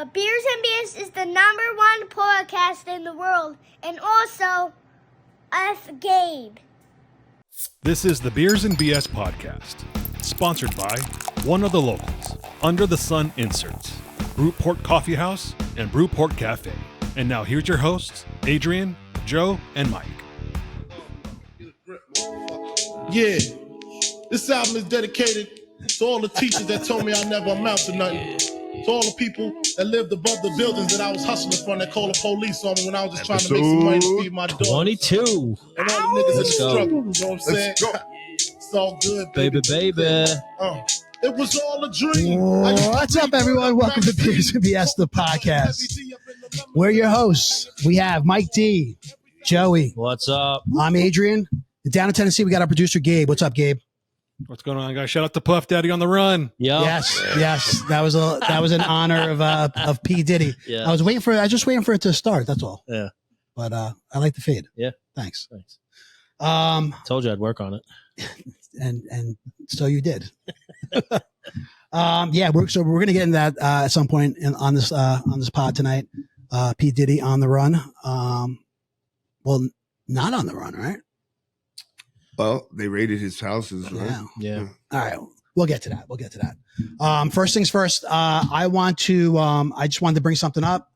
Beers and Beers is the #1 podcast in the world, and also F. Gabe. This is the Beers and BS podcast, sponsored by one of the locals, Under the Sun Inserts, Brewport Coffee House, and Brewport Cafe. And now here's your hosts, Adrian, Joe, and Mike. Yeah, this album is dedicated to all the teachers that told me I never amount to nothing. To all the people that lived above the buildings that I was hustling from that called the police on me when I was just trying to make some money to feed my daughter. 22. And all the niggas in the struggle. You know what I'm saying? It's all good, Baby. It was all a dream. What's up, everyone? Welcome to Beers and BS, the podcast. We're your hosts. We have Mike D, Joey. What's up? I'm Adrian. Down in Tennessee, we got our producer, Gabe. What's up, Gabe? What's going on, guys? Shout out to Puff Daddy on the run. Yep. Yes. That was an honor of P. Diddy. Yeah. I was just waiting for it to start. That's all. Yeah. But I like the fade. Yeah. Thanks. Told you I'd work on it. And so you did. We're gonna get into that at some point on this pod tonight. P. Diddy on the run. Well, not on the run, right? Well, they raided his houses, right? Yeah. All right. We'll get to that. First things first, I just wanted to bring something up.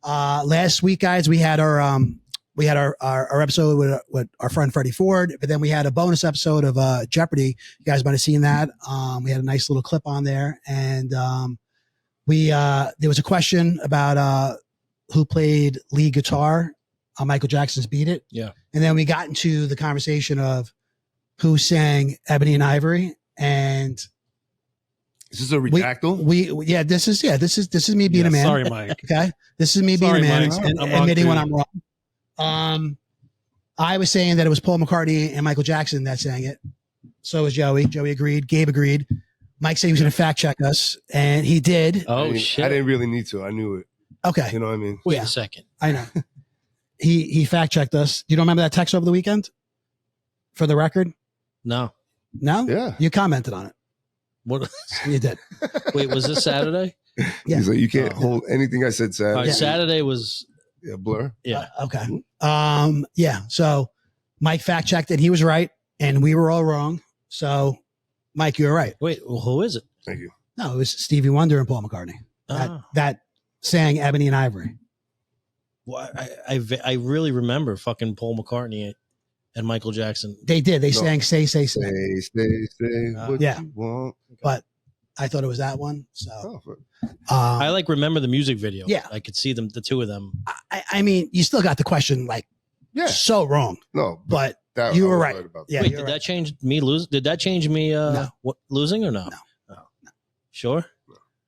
Last week, guys, we had our episode with our friend Freddie Ford, but then we had a bonus episode of Jeopardy. You guys might have seen that. We had a nice little clip on there, and there was a question about who played lead guitar on Michael Jackson's "Beat It." Yeah. And then we got into the conversation of who sang Ebony and Ivory. And is this a redactyl? This is me being a man. Sorry, Mike. Okay. This is me being a man and admitting when I'm wrong. I was saying that it was Paul McCartney and Michael Jackson that sang it. So was Joey. Joey agreed. Gabe agreed. Mike said he was going to fact check us, and he did. Shit. I didn't really need to. I knew it. Okay. You know what I mean? Wait a second. I know. He fact checked us. You don't remember that text over the weekend? For the record? No. No? Yeah. You commented on it. What? You did. Wait, was this Saturday? Yeah. He's like, you can't hold anything I said Saturday. All right, Saturday was. Yeah, blur. Yeah. Okay. So Mike fact checked it. He was right, and we were all wrong. So, Mike, you were right. Wait, well, who is it? Thank you. No, it was Stevie Wonder and Paul McCartney that sang Ebony and Ivory. Well, I really remember fucking Paul McCartney and Michael Jackson. They did. They sang "Say, Say, Say." Say what yeah. you want. But I thought it was that one. So I remember the music video. Yeah, I could see them, the two of them. I mean, you still got the question so wrong. No, but you were right. Yeah. Wait, did that change me losing? Did that change me losing or no? No. Sure.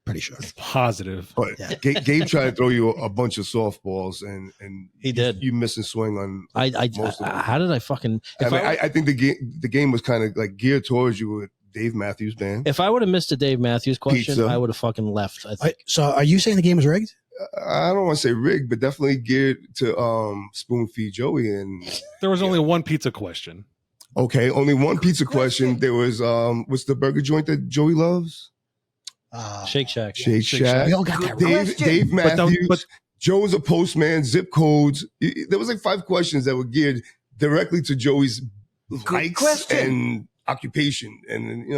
Pretty sure. Positive. But Gabe tried to throw you a bunch of softballs, and he did. You missed a swing on. Most of them. How did I fucking? I think the game was kind of like geared towards you with Dave Matthews Band. If I would have missed a Dave Matthews question, Pizza. I would have fucking left. I think. So, are you saying the game was rigged? I don't want to say rigged, but definitely geared to spoon feed Joey. And There was only one pizza question. Okay, only one pizza question. There was what's the burger joint that Joey loves? Shake Shack. Shake Shack. We all got that right. Dave Matthews. Joe was a postman. Zip codes. There was like 5 questions that were geared directly to Joey's likes and occupation, and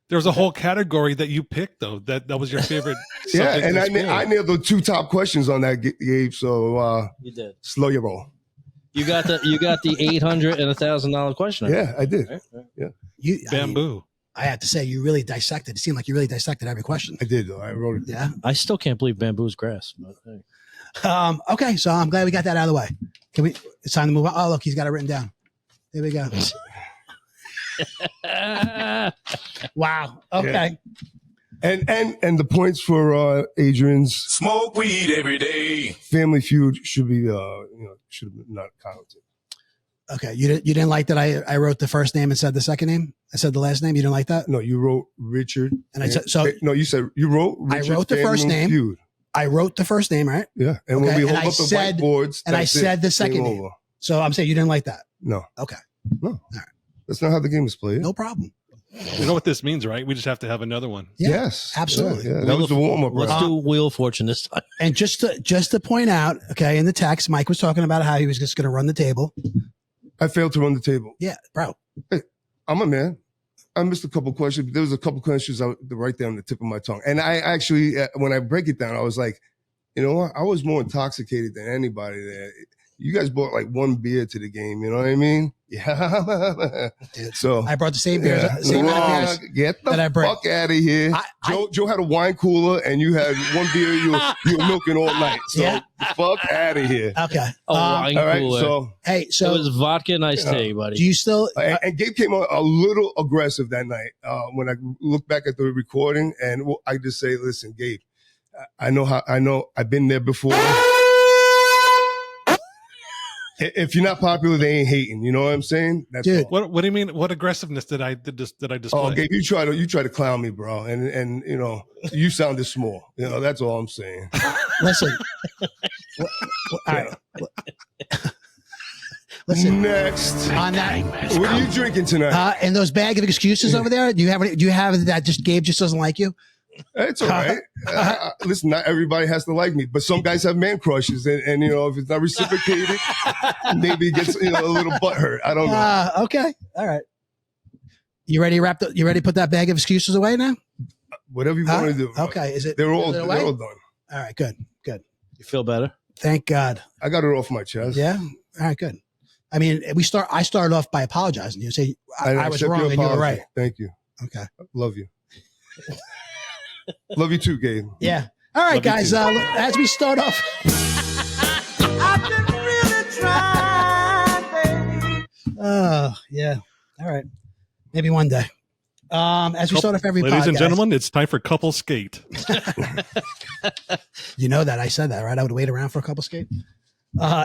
There was a whole category that you picked, though. That was your favorite. Yeah, and I nailed the 2 top questions on that, Gabe. So you did. Slow your roll. You got the $800 and $1,000 question. Yeah, I did. Right. Yeah. Bamboo. I have to say, you really dissected. It seemed like you really dissected every question. I did, though. I wrote it. Yeah. I still can't believe bamboo's grass. But, hey. Okay, so I'm glad we got that out of the way. It's time to move on. Oh, look, he's got it written down. There we go. Wow. Okay. Yeah. And the points for Adrian's smoke weed every day. Family Feud should be should have not counted. Okay, you didn't like that I wrote the first name and said the second name? I said the last name. You didn't like that? No, you wrote Richard. And I said so. No, you said you wrote Richard. I wrote the first name. Feud. I wrote the first name, right? Yeah, and when we hold up the whiteboards, and I said the second name. So I'm saying you didn't like that. No. Okay. No. All right. That's not how the game is played. No problem. You know what this means, right? We just have to have another one. Yeah, Yes. absolutely. Yeah, that was the warm-up Let's round. do Wheel of Fortune this time. And just to point out, okay, in the text, Mike was talking about how he was just going to run the table. I failed to run the table. Yeah, bro. I'm a man. I missed a couple questions. There was a couple questions right there on the tip of my tongue. And I actually, when I break it down, I was like, you know what? I was more intoxicated than anybody there. You guys brought like one beer to the game. You know what I mean? Yeah. Dude, So I brought the same beers. Same amount of beers. Get the that I bring. fuck out of here. Joe had a wine cooler and you had one beer you were milking all night. So Yeah. fuck out of here. Okay. Wine All right. cooler. So Hey, it so was vodka and iced tea, buddy. do you still? and Gabe came on a little aggressive that night. When I look back at the recording, and I just say, "Listen, Gabe, I know I've been there before. If you're not popular, they ain't hating. You know what I'm saying? That's Dude. all. What do you mean? What aggressiveness did I display? Oh, Gabe, you try to clown me, bro, and you know you sounded small. You know that's all I'm saying. Listen. All right. Listen. Next, On that, what are you drinking tonight? and those bag of excuses over there. Do you have that? Just Gabe just doesn't like you. It's all right. Listen, not everybody has to like me, but some guys have man crushes, and you know if it's not reciprocated, maybe it gets a little butthurt. I don't know. Okay. All right. You ready to wrap? You ready to put that bag of excuses away now? Whatever you want to do. Okay. Is it? They're all is it away? done. All right. Good. Good. You feel better? Thank God. I got it off my chest. Yeah. All right. Good. I mean, I started off by apologizing. You say I was accept wrong your and you were apology. right. Thank you. Okay. Love you. Love you too, Gabe. Yeah. All right, Love you guys. too. As we start off. Oh, yeah. All right. Maybe one day. As we start off every Ladies and podcast- gentlemen, it's time for couple skate. You know that I said that, right? I would wait around for a couple skate.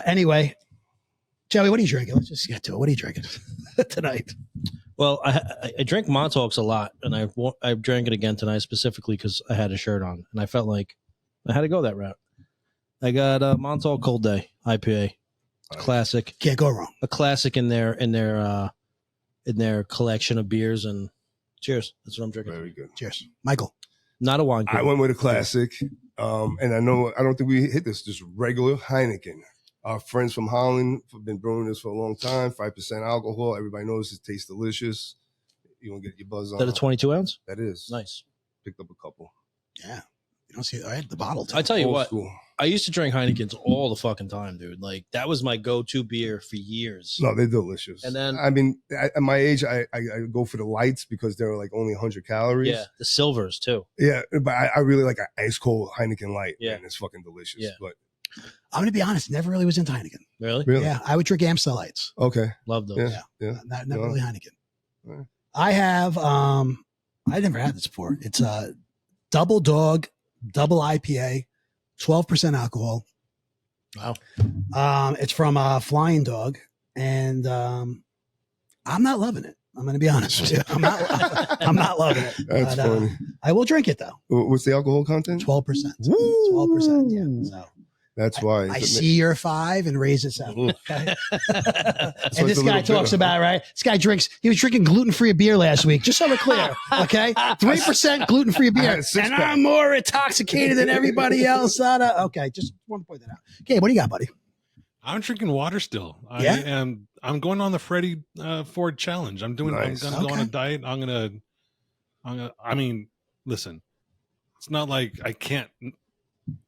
Anyway, Joey, what are you drinking? Let's just get to it. What are you drinking tonight? Well, I drink Montauk's a lot, and I drank it again tonight specifically because I had a shirt on, and I felt like I had to go that route. I got Montauk Cold Day IPA, classic, Can't go wrong. a classic in their collection of beers. And cheers, that's what I'm drinking. Very good. Cheers, Michael. Not a wine. I went with a classic, and I don't think we hit this. Just regular Heineken. Our friends from Holland have been brewing this for a long time. 5% alcohol. Everybody knows it tastes delicious. You want to get your buzz on. Is that a 22 ounce? That is. Nice. Picked up a couple. Yeah. You don't see I had the bottle. Too. I tell you Old what, school. I used to drink Heinekens all the fucking time, dude. Like that was my go-to beer for years. No, they're delicious. And then- I mean, at my age, I go for the lights because they're like only 100 calories. Yeah, the silvers too. Yeah, but I really like an ice cold Heineken Light. Yeah. Man, it's fucking delicious. Yeah. But I'm going to be honest. Never really was into Heineken. Really? really, Yeah. I would drink Amstel Lights. okay, Love those. yeah, yeah. Not No. really Heineken. Right. I have, I never had this before. It's a double dog, double IPA, 12% alcohol. Wow. It's from Flying Dog, and I'm not loving it. I'm going to be honest with you. I'm not loving it. That's But, funny. I will drink it though. What's the alcohol content? 12%. 12%. Yeah. So That's why. I see your 5 and raise it 7. Okay. why And it's this a guy little talks bitter. about, right? This guy he was drinking gluten-free beer last week, just so we're clear. Okay. 3% gluten-free I beer. had a six And pack. I'm more intoxicated than everybody else. Okay. Just want to point that out. Okay. What do you got, buddy? I'm drinking water still. Yeah? I'm going on the Freddie Ford challenge. I'm Nice. gonna go on a Okay. diet. I mean, listen, it's not like I can't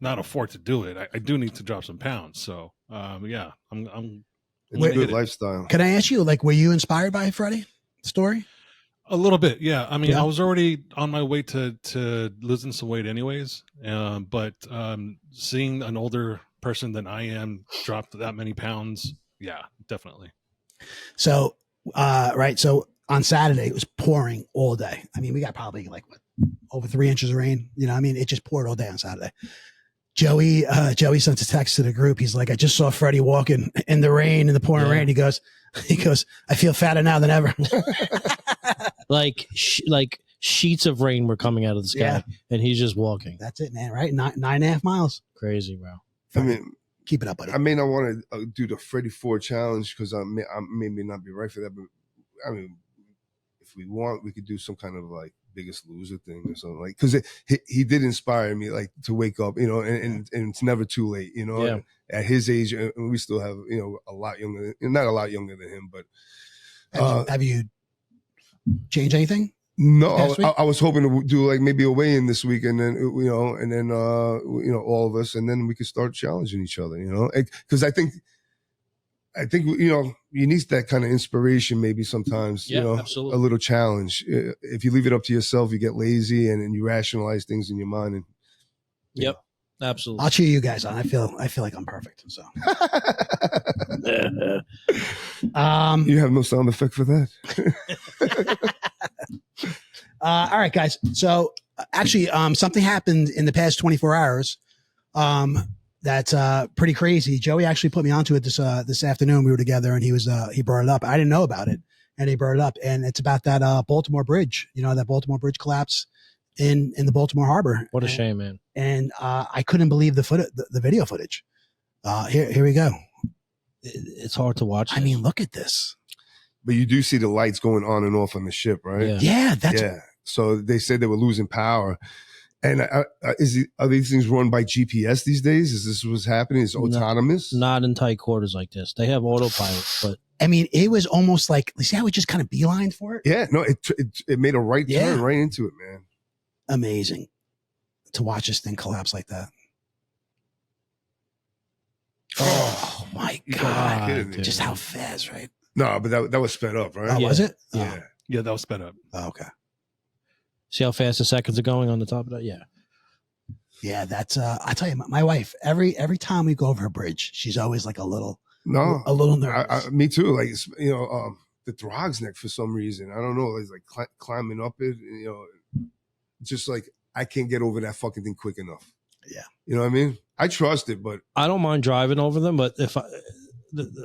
not afford to do it. I do need to drop some pounds. So yeah, I'm It's Wait, a good it. lifestyle. Can I ask you, like, were you inspired by Freddie story? a little bit. Yeah. I mean, Yeah. I was already on my way to losing some weight anyways. But seeing an older person than I am drop that many pounds. Yeah, definitely. So, right. So on Saturday, it was pouring all day. I mean, we got probably like over 3 inches of rain. You know, I mean, it just poured all day on Saturday. Joey sent a text to the group. He's like, I just saw Freddie walking in the rain, in the pouring Yeah. rain. He goes, I feel fatter now than ever. Like sheets of rain were coming out of the sky, Yeah. and he's just walking. That's it, man. Right. 9.5 miles. Crazy, bro. I mean, Keep it up, buddy. I may not want to do the Freddie Ford challenge because I may not be right for that. But I mean, if we want, we could do some kind of like Biggest Loser thing or something, like, because he did inspire me, like, to wake up, you know, and it's never too late, you know. Yeah. At his age, and we still have, you know, a lot younger, not a lot younger than him, but Have you changed anything? no, Last week? I was hoping to do like maybe a weigh-in this week, and then you know, all of us, and then we could start challenging each other, you know, because I think you know, you need that kind of inspiration maybe sometimes, Yeah, you know, absolutely. a little challenge. If you leave it up to yourself, you get lazy, and you rationalize things in your mind. And Yep. Absolutely. I'll cheer you guys on. I feel like I'm perfect. So, you have no sound effect for that. all right, guys. So actually, something happened in the past 24 hours. That's pretty crazy. Joey actually put me onto it this afternoon. We were together, and he brought it up. I didn't know about it, and he brought it up, and it's about that Baltimore bridge. You know, that Baltimore bridge collapse in the Baltimore Harbor. What a shame, man. And I couldn't believe the video footage. Here we go. It's hard to watch. I mean, look at this. But you do see the lights going on and off on the ship, right? Yeah. Yeah, So they said they were losing power. And are these things run by GPS these days? Is this what's happening? Is it autonomous? Not in tight quarters like this. They have autopilot, but I mean, it was almost like, see how it just kind of beelined for it? Yeah, no, it made a right turn right into it, man. Amazing to watch this thing collapse like that. Oh my God. kidding me. Just how fast, right? No, but that was sped up, right? Oh, was it? Yeah. Yeah, that was sped up. Oh, okay. see how fast the seconds are going on the top of that? Yeah. Yeah, that's I tell you, my wife, every time we go over a bridge, she's always like a little nervous. Me too. Like, you know, the Throg's neck for some reason. I don't know. It's like climbing up it, you know, just like I can't get over that fucking thing quick enough. Yeah. You know what I mean? I trust it, but I don't mind driving over them, but if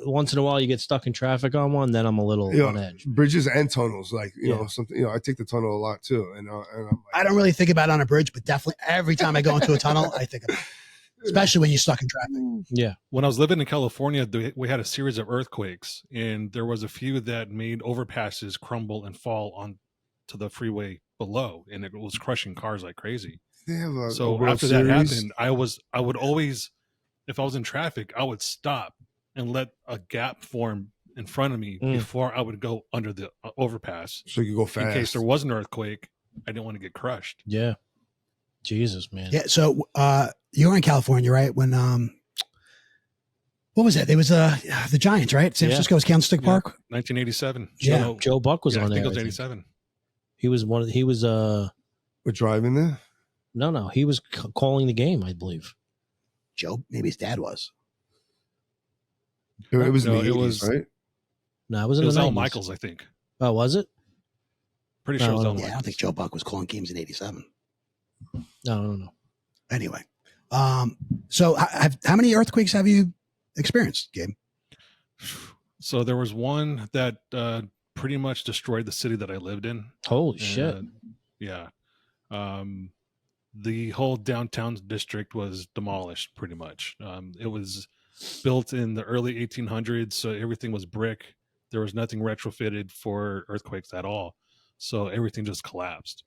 once in a while you get stuck in traffic on one, then I'm a little on edge. Bridges and tunnels, like, you know, something, you know, I take the tunnel a lot too. And I'm like, I don't really think about it on a bridge, but definitely every time I go into a tunnel, I think about it. Especially when you're stuck in traffic. Yeah. When I was living in California, we had a series of earthquakes, and there was a few that made overpasses crumble and fall onto the freeway below, and it was crushing cars like crazy. they have a So World after that Series. happened, I would always, if I was in traffic, I would stop and let a gap form in front of me before I would go under the overpass. So you go fast. In case there was an earthquake, I didn't want to get crushed. Yeah. Jesus, man. Yeah. So you were in California, right? When what was that? It was the Giants, right? San Francisco was Candlestick Park. 1987. Yeah. Joe Buck was Yeah, I on think there. it was I think. 87. He was We're driving there. no, he was calling the game, I believe. Joe, maybe his dad was. It was in No, the it 80s, was- right? No, it was It in was the 90s. Al Michaels, I think. Oh, was it? Pretty sure it was No, Al Yeah, I Michaels. don't think Joe Buck was calling games in '87. No. Anyway, so how many earthquakes have you experienced, Gabe? So there was one that pretty much destroyed the city that I lived in. Holy shit. Yeah. The whole downtown district was demolished pretty much. It was built in the early 1800s, so everything was brick. There was nothing retrofitted for earthquakes at all. So everything just collapsed.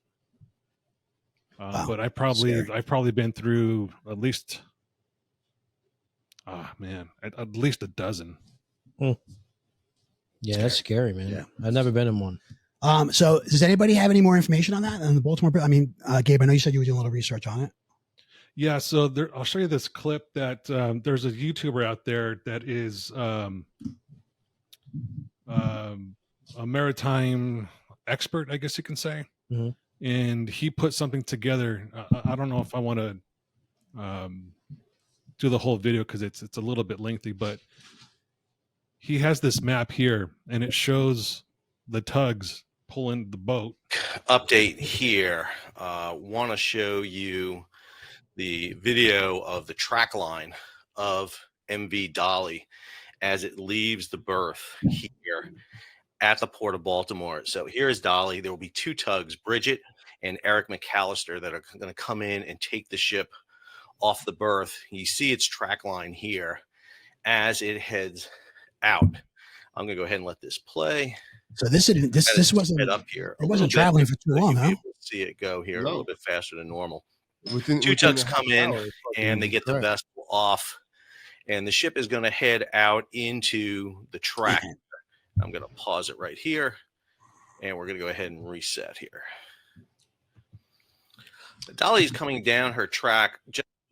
Wow. But I've Scary. probably been through at least, at least a dozen. Yeah, that's scary, man. Yeah. I've never been in one. So does anybody have any more information on that? On the Baltimore? I mean, Gabe, I know you said you were doing a little research on it. Yeah, so I'll show you this clip that there's a YouTuber out there that is a maritime expert, I guess you can say. Mhm. And he put something together. I don't know if I want to do the whole video because it's a little bit lengthy, but he has this map here, and it shows the tugs pulling the boat. Update here. Want to show you the video of the track line of MV Dolly as it leaves the berth here at the Port of Baltimore. So here's Dolly. There will be two tugs, Bridget and Eric McAllister, that are going to come in and take the ship off the berth. You see its track line here as it heads out. I'm going to go ahead and let this play. So this wasn't Head up here. it wasn't traveling for too long, huh? See it go here a No. little bit faster than normal. Within Two tugs a come half in hour, it's and they fucking get the crashed. vessel off, and the ship is going to head out into the track. I'm going to pause it right here, and we're going to go ahead and reset here. Dolly's coming down her track.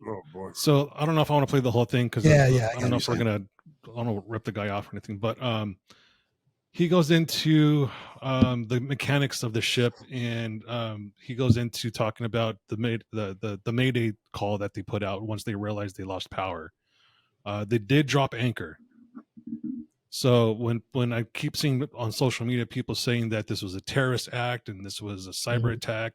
Oh boy. So I don't know if I want to play the whole thing because Yeah, I don't know if we're gonna. I don't want to rip the guy off or anything, but he goes into the mechanics of the ship, and he goes into talking about the Mayday call that they put out once they realized they lost power. They did drop anchor. So when I keep seeing on social media people saying that this was a terrorist act and this was a cyber attack,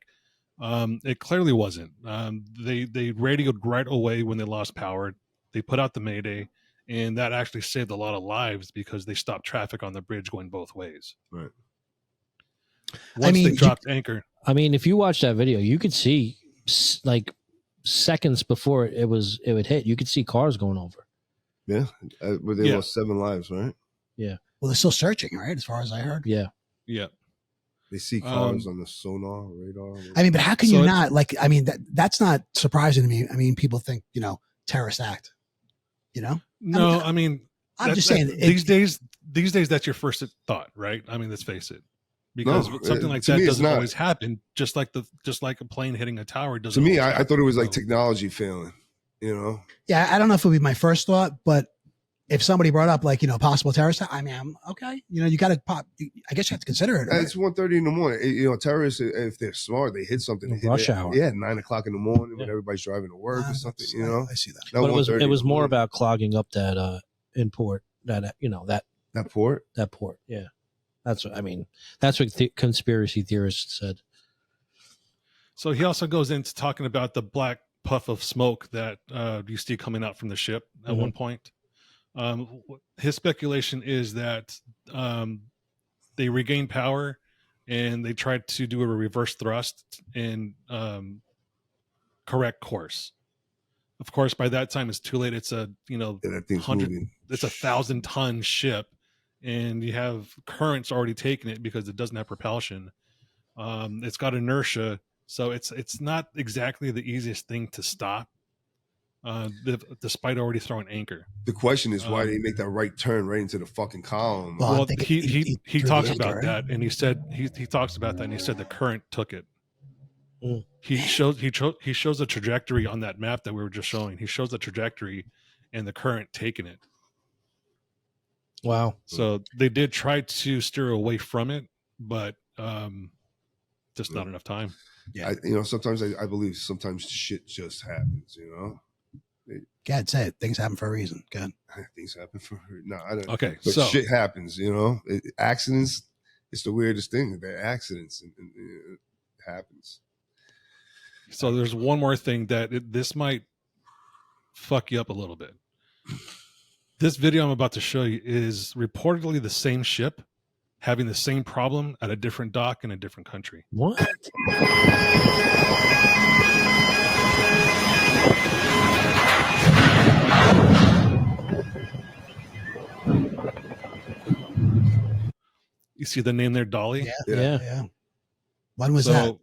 it clearly wasn't. They radioed right away when they lost power. They put out the Mayday, and that actually saved a lot of lives because they stopped traffic on the bridge going both ways. Right. Once they dropped anchor. I mean, if you watch that video, you could see like seconds before it would hit. You could see cars going over. Yeah, but they lost 7 lives, right? Yeah. Well, they're still searching, right? As far as I heard. Yeah. Yeah. They see cars on the sonar, radar. I mean, but how can you not like? I mean, that's not surprising to me. I mean, people think terrorist act. No, I mean I'm just saying these days that's your first thought, right? I mean, let's face it, because something like that doesn't always happen. Just like a plane hitting a tower doesn't. To me, I thought it was like technology failing. Yeah, I don't know if it would be my first thought, but if somebody brought up like possible terrorist, I mean, I'm okay. You got to pop. I guess you have to consider it. Right? It's 1:30 in the morning. Terrorists, if they're smart, they hit something. Rush hour. Yeah, 9 o'clock in the morning when everybody's driving to work or something. I see that. But it was more about clogging up that import that that port. That port. Yeah, that's what I mean. That's what conspiracy theorists said. So he also goes into talking about the black puff of smoke that you see coming out from the ship at one point. His speculation is that they regained power and they tried to do a reverse thrust and correct course. Of course, by that time it's too late. It's a that thing's 100. moving. It's 1,000-ton ship, and you have currents already taking it because it doesn't have propulsion. It's got inertia, so it's not exactly the easiest thing to stop. Despite already throwing anchor. The question is why they make that right turn right into the fucking column. Well, he talks about that, and he said he talks about that, and he said the current took it. He shows the trajectory on that map that we were just showing. He shows the trajectory and the current taking it. Wow. So they did try to steer away from it, but just not enough time. Yeah. Sometimes I believe sometimes shit just happens. God say it. Things happen for a reason. God. Things happen for I don't. Okay, but so shit happens. Accidents. It's the weirdest thing. They're accidents, and it happens. So there's one more thing that this might fuck you up a little bit. This video I'm about to show you is reportedly the same ship having the same problem at a different dock in a different country. What? You see the name there, Dolly? Yeah. When was that?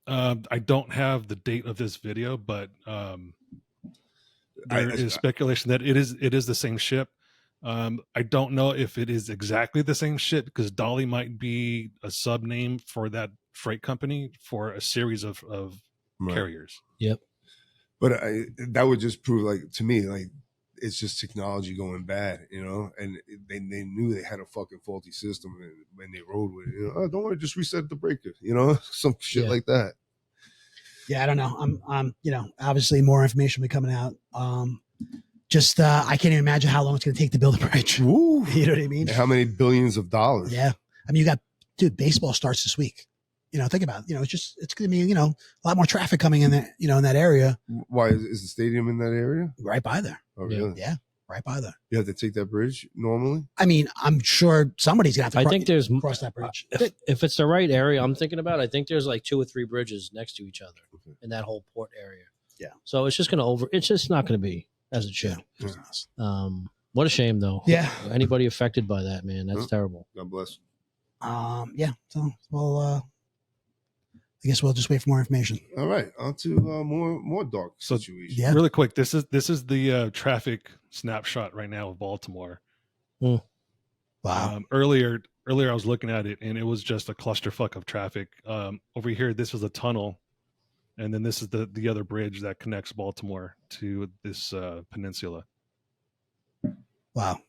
I don't have the date of this video, but there is speculation that it is the same ship. I don't know if it is exactly the same ship because Dolly might be a sub name for that freight company for a series of carriers. Yep. But that would just prove, to me, it's just technology going bad, and they knew they had a fucking faulty system when they rode with it. Oh, don't worry, just reset the breaker, some shit like that. Yeah, I don't know. I'm obviously more information will be coming out. I can't even imagine how long it's going to take to build a bridge. Ooh. You know what I mean? And how many billions of dollars? Yeah. I mean, baseball starts this week. Think about it. It's going to be, a lot more traffic coming in there, in that area. Why is the stadium in that area? Right by there. Oh, really? Yeah. Right by there. You have to take that bridge normally? I mean, I'm sure somebody's going to have to cross that bridge. If it's the right area I'm thinking about, I think there's like 2 or 3 bridges next to each other in that whole port area. Yeah. So it's just not going to be as it should. Yeah. What a shame though. Yeah. Anybody affected by that, man, that's terrible. God bless. Yeah. So we'll. I guess we'll just wait for more information. All right, on to more dark situations. Yeah. Really quick, this is the traffic snapshot right now of Baltimore. Wow. Earlier I was looking at it and it was just a clusterfuck of traffic. Over here, this was a tunnel, and then this is the other bridge that connects Baltimore to this peninsula. Wow.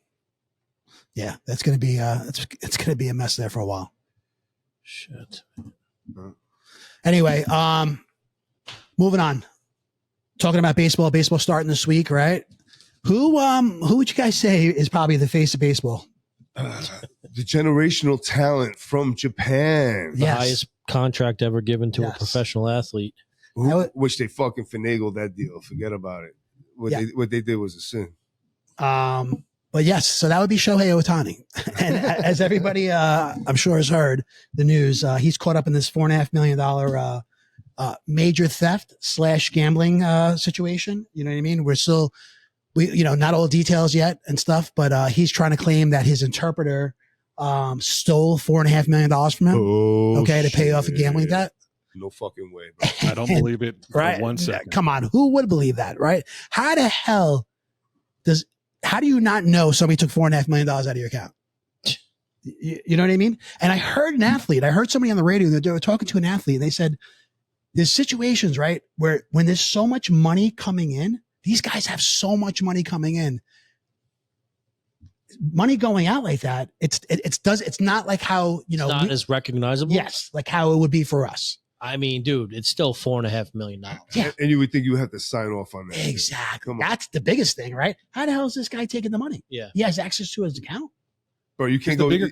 Yeah, that's gonna be it's gonna be a mess there for a while. Shit. Anyway, moving on. Talking about baseball. Baseball starting this week, right? Who would you guys say is probably the face of baseball? The generational talent from Japan. The highest contract ever given to a professional athlete. Wish they fucking finagled that deal. Forget about it. What they did was a sin. But yes, so that would be Shohei Ohtani. And as everybody, I'm sure has heard the news, he's caught up in this $4.5 million major theft / gambling situation. You know what I mean? Not all details yet and stuff, but he's trying to claim that his interpreter stole $4.5 million from him. To pay off a gambling debt. No fucking way, bro. I don't believe it for Right? 1 second. Come on, who would believe that, right? How do you not know somebody took $4.5 million out of your account? You know what I mean? And I heard somebody on the radio that they were talking to an athlete, and they said there's situations, right, where when there's so much money coming in, these guys have so much money coming in. Money going out like that, it's not like how, It's not as recognizable. Yes, like how it would be for us. I mean, dude, it's still $4.5 million. Yeah. And you would think you would have to sign off on that. Exactly. That's the biggest thing, right? How the hell is this guy taking the money? Yeah. He has access to his account. Bro, you can't go. Even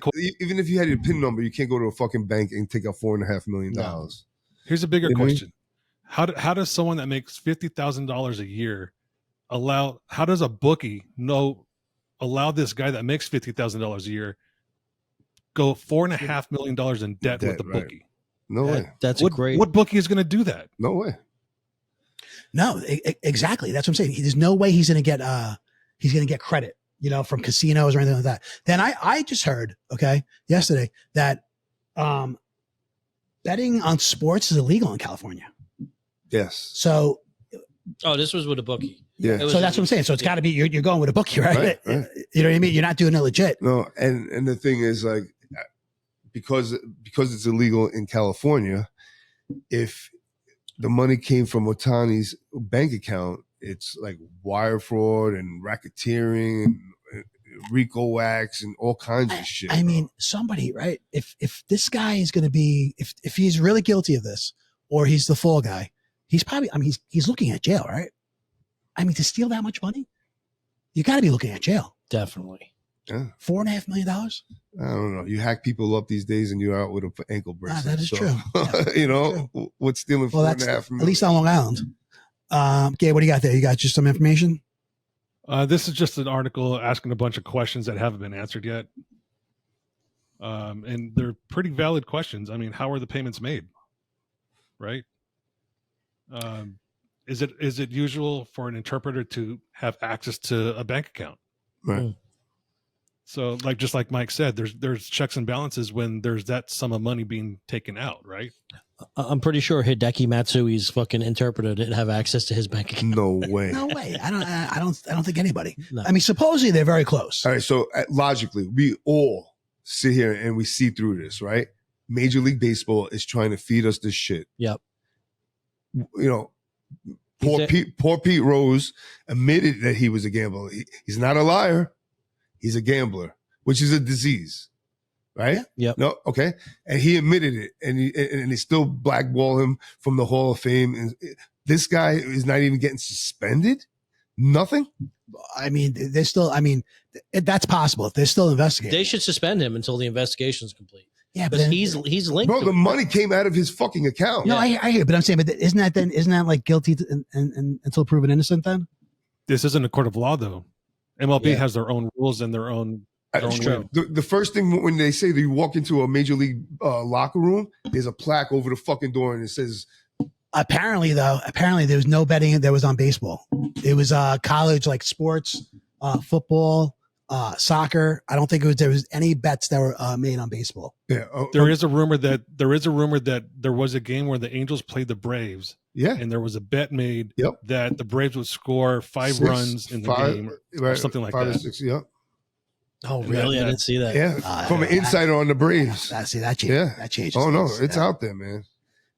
if you had your PIN number, you can't go to a fucking bank and take out $4.5 million. No. Here's a bigger question: How does someone that makes $50,000 a year how does a bookie allow this guy that makes $50,000 a year go $4.5 million in debt with the bookie? No way. That's great. What bookie is going to do that? No way. No, exactly. That's what I'm saying. There's no way he's going to get credit, from casinos or anything like that. Then I just heard, yesterday that betting on sports is illegal in California. Yes. So. Oh, this was with a bookie. Yeah. So that's what I'm saying. So it's got to be you're going with a bookie, right? Right. You know what I mean? You're not doing it legit. No, and the thing is, like, because it's illegal in California, if the money came from Ohtani's bank account, it's like wire fraud and racketeering and RICO acts and all kinds of shit. I mean, somebody, right? If this guy is going to be, if he's really guilty of this, or he's the fall guy, he's probably, he's looking at jail, right? To steal that much money, you got to be looking at jail. Definitely. Yeah. $4.5 million. I don't know. You hack people up these days, and you're out with an ankle bracelet. That is true. Yeah. What's stealing $4.5 million? At least on Long Island. Gabe, what do you got there? You got just some information? This is just an article asking a bunch of questions that haven't been answered yet. And they're pretty valid questions. How are the payments made? Right? Is it usual for an interpreter to have access to a bank account? Right. So, just like Mike said, there's checks and balances when there's that sum of money being taken out, right? I'm pretty sure Hideki Matsui's fucking interpreter didn't have access to his bank account. No way. No way. I don't think anybody. No. Supposedly they're very close. All right. So logically, we all sit here and we see through this, right? Major League Baseball is trying to feed us this shit. Yep. Poor Pete Rose admitted that he was a gambler. He's not a liar. He's a gambler, which is a disease, right? Yeah. No, okay. And he admitted it, and they still blackball him from the Hall of Fame. And this guy is not even getting suspended. Nothing. They're still. That's possible. They're still investigating. They should suspend him until the investigation is complete. Yeah, but he's linked. Bro, to the it. money came out of his fucking account. No, I hear, but I'm saying, but isn't that like guilty and until proven innocent? Then this isn't a court of law, though. MLB has their own rules and their own. True. The first thing when they say that you walk into a major league locker room, there's a plaque over the fucking door and it says. Apparently there was no betting that was on baseball. It was college, like sports, football, soccer. I don't think there was any bets that were made on baseball. Yeah. There is a rumor that there was a game where the Angels played the Braves. Yeah. And there was a bet made Yep. that the Braves would score 5 runs in the game or something like 5 that. or 6. Yep. Oh, really? I didn't see that. Yeah. From an insider on the Braves. See that changes. Yeah. That changes. Oh no, things. it's out there, man.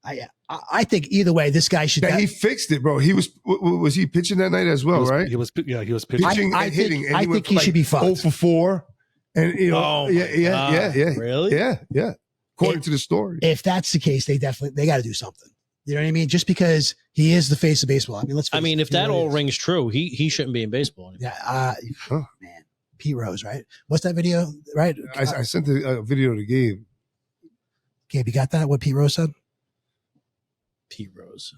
I think either way, this guy should. He fixed it, bro. He was he pitching that night as well, right? He was pitching. Pitching and hitting. And I think he should be fucked. 0 for 4. And you know, yeah. Really? Yeah. According to the story. If that's the case, they got to do something. You know what I mean? Just because he is the face of baseball. I mean, if that all rings true, he shouldn't be in baseball anymore. Yeah. Man, Pete Rose, right? What's that video? Right? I sent a video to Gabe. Gabe, you got that? What Pete Rose said? Pete Rose.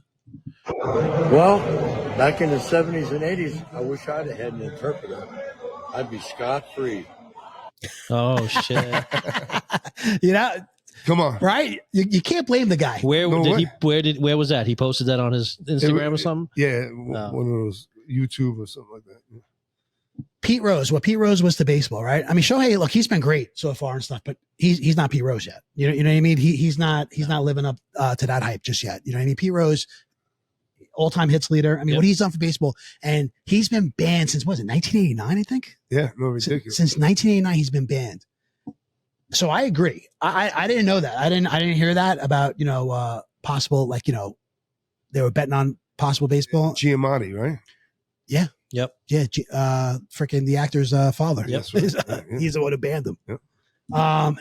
Well, back in the 70s and 80s, I wish I'd have had an interpreter. I'd be scot-free. Oh, shit. You know, come on, right? You can't blame the guy. Where was that? He posted that on his Instagram or something? Yeah, one of those YouTube or something like that. Yeah. Pete Rose, what Pete Rose was to baseball, right? I mean, Shohei, look, he's been great so far and stuff, but he's not Pete Rose yet. You know what I mean? He's not living up to that hype just yet. You know what I mean? Pete Rose, all-time hits leader. I mean, what he's done for baseball, and he's been banned since, what was it, 1989, I think? Yeah, no, ridiculous. Since 1989, he's been banned. So I agree. I didn't know that. I didn't hear that about, possible, like, they were betting on possible baseball. Giamatti, right? Yeah. Yep. Yeah. Freaking the actor's father. Yep. He's the one who banned him. Yep.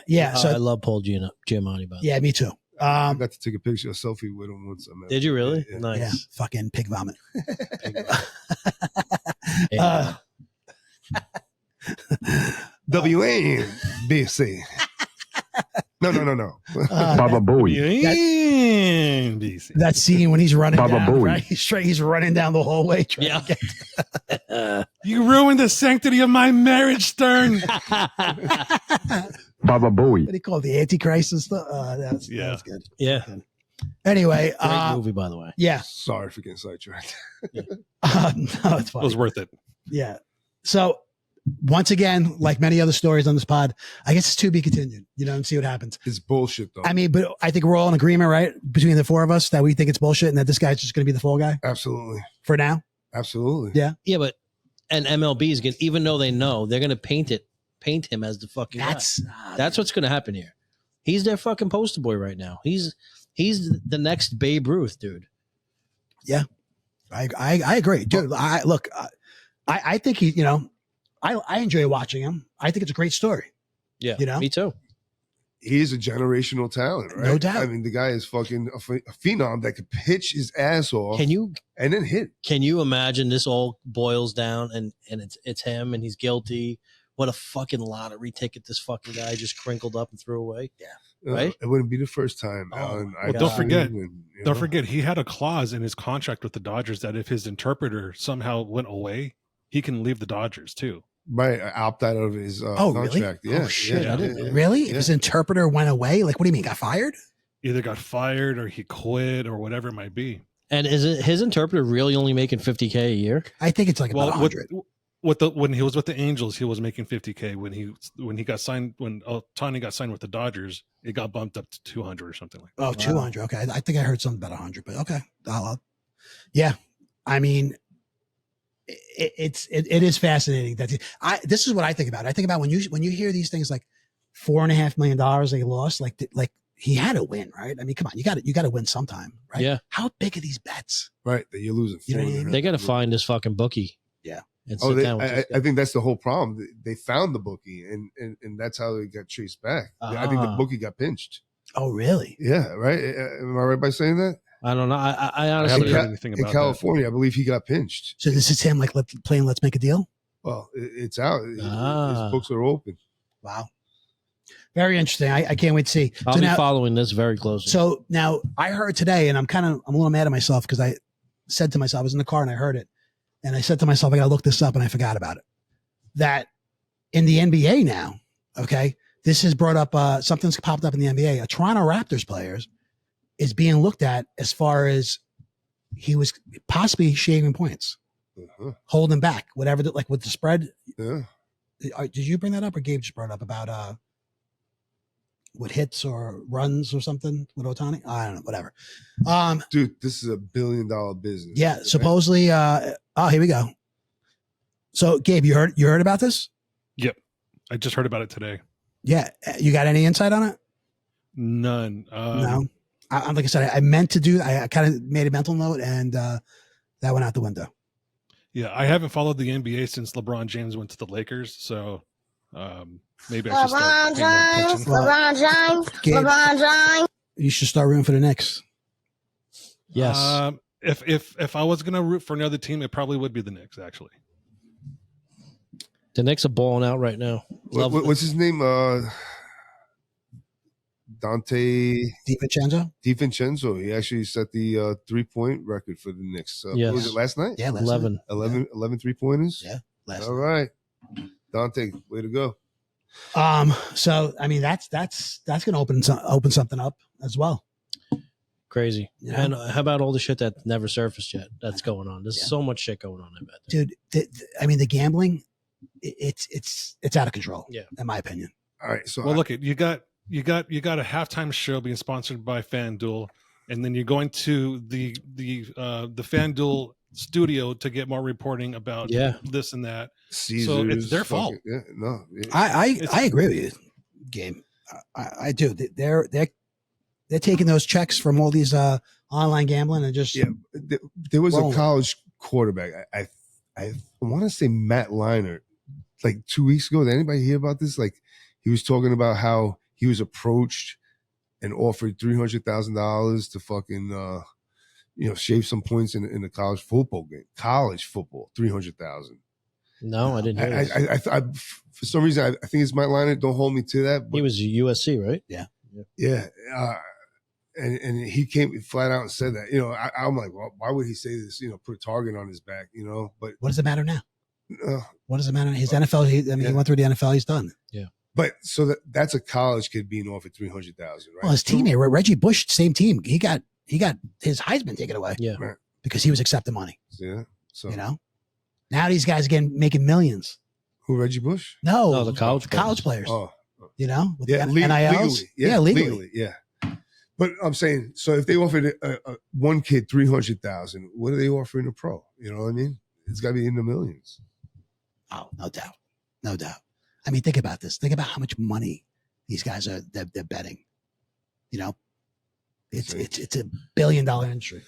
Yeah. So I love Paul Giamatti. By the way. yeah, me too. I got to take a picture, a selfie with him once. Did you really? Yeah. Nice. Yeah. Fucking pig vomit. Yeah. WNBC. No. Baba Booey. That scene when he's running Baba down, Booey. right? He's running down the hallway. Yeah. You ruined the sanctity of my marriage, Stern. Baba Booey. What do you call it? The Antichrist and stuff? That was good. Yeah. Anyway. Great movie, by the way. Yeah. Sorry for getting sidetracked. No, it's fine. It was worth it. Yeah. So once again, like many other stories on this pod, I guess it's to be continued, and see what happens. It's bullshit, though. I mean, but I think we're all in agreement, right? Between the four of us that we think it's bullshit and that this guy's just going to be the fall guy Absolutely. for now. Absolutely. Yeah. Yeah, but and MLB is going to, even though they know, they're going to paint him as the fucking guy. That's what's going to happen here. He's their fucking poster boy right now. He's the next Babe Ruth, dude. Yeah. I agree, dude. I think he, I enjoy watching him. I think it's a great story. Yeah. Me too. He is a generational talent, right? No doubt. I mean, the guy is fucking a phenom that could pitch his ass off. And then hit. Can you imagine this all boils down and it's him and he's guilty? What a fucking lottery ticket this fucking guy just crinkled up and threw away. Yeah. Right? It wouldn't be the first time, Alan. Well, don't forget, he had a clause in his contract with the Dodgers that if his interpreter somehow went away, he can leave the Dodgers too. Right, opt out of his contract. Really? Yeah. Oh shit! Yeah. Really? Yeah. If his interpreter went away, like, what do you mean? Got fired? Either got fired or he quit or whatever it might be. And is it his interpreter really only making $50K a year? I think it's like about 100. When he was with the Angels, he was making $50K. When he got signed, when Ohtani got signed with the Dodgers, it got bumped up to 200 or something like that. Oh, 200. Okay, I think I heard something about 100, but okay. Yeah, I mean, it is fascinating that this is what I think about. I think about when you hear these things like $4.5 million they lost, like he had to win, right? I mean, come on, you got to win sometime, right? Yeah. How big are these bets? Right, that you're losing. You know what I mean? They got to find this fucking bookie. Yeah. I think that's the whole problem. They found the bookie, and that's how they got traced back. I think the bookie got pinched. Oh, really? Yeah, right. Am I right by saying that? I don't know. I honestly haven't heard anything about in California. I believe he got pinched. So this is him like playing Let's Make a Deal? Well, it's out. His books are open. Wow. Very interesting. I can't wait to see. I'll be following this very closely. So now I heard today, and I'm a little mad at myself because I said to myself, I was in the car and I heard it. And I said to myself, I got to look this up, and I forgot about it. That in the NBA now, okay, this has brought up something's popped up in the NBA. A Toronto Raptors player is being looked at as far as he was possibly shaving points, holding back, whatever, like with the spread. Yeah. Did you bring that up, or Gabe just brought it up about what hits or runs or something with Ohtani? I don't know, whatever. Dude, this is $1 billion business. Yeah, right? supposedly. Here we go. So, Gabe, you heard about this? Yep. I just heard about it today. Yeah, you got any insight on it? None. No. Like I said, I meant to do. I kind of made a mental note, and that went out the window. Yeah, I haven't followed the NBA since LeBron James went to the Lakers, so maybe I should start paying more attention. LeBron James. You should start rooting for the Knicks. Yes. If I was gonna root for another team, it probably would be the Knicks. Actually, The Knicks are balling out right now. What's his name? Dante DiVincenzo. He actually set the 3-point record for the Knicks. Yes. Was it last night? Yeah, 11. 11 3-pointers? Yeah, last All night. right. Dante, way to go. So I mean that's gonna open something up as well. Crazy. Yeah. And how about all the shit that never surfaced yet? That's going on. There's so much shit going on. I bet. Dude. I mean the gambling, it's out of control. Yeah, in my opinion. All right. So well, look at you got a halftime show being sponsored by FanDuel, and then you're going to the FanDuel studio to get more reporting about this and that. Caesars, so it's their fault. Yeah, no, I agree with you, Gabe. I do. They're taking those checks from all these online gambling and just there was a college quarterback. I want to say Matt Leinart, like 2 weeks ago. Did anybody hear about this? Like he was talking about how he was approached and offered $300,000 to fucking shave some points in the college football game. College football, $300,000. No, I didn't hear that. I for some reason I think it's Matt Leinart. Don't hold me to that. But He was USC, right? Yeah. Yeah. And he came flat out and said that. I'm like, well, why would he say this? Put a target on his back. But what does it matter now? What does it matter? His NFL. He went through the NFL. He's done. Yeah. But so that's a college kid being offered $300,000, right? Well, his teammate Reggie Bush, same team. He got his Heisman taken away. Yeah. Right. Because he was accepting money. Yeah. So now these guys again making millions. Who, Reggie Bush? No, the college players. Oh. With the NILs? Legally. Legally. Yeah. But I'm saying, so if they offered one kid $300,000, what are they offering a pro? You know what I mean? It's got to be in the millions. Oh, no doubt. I mean, think about this. Think about how much money these guys they're betting. It's $1 billion industry.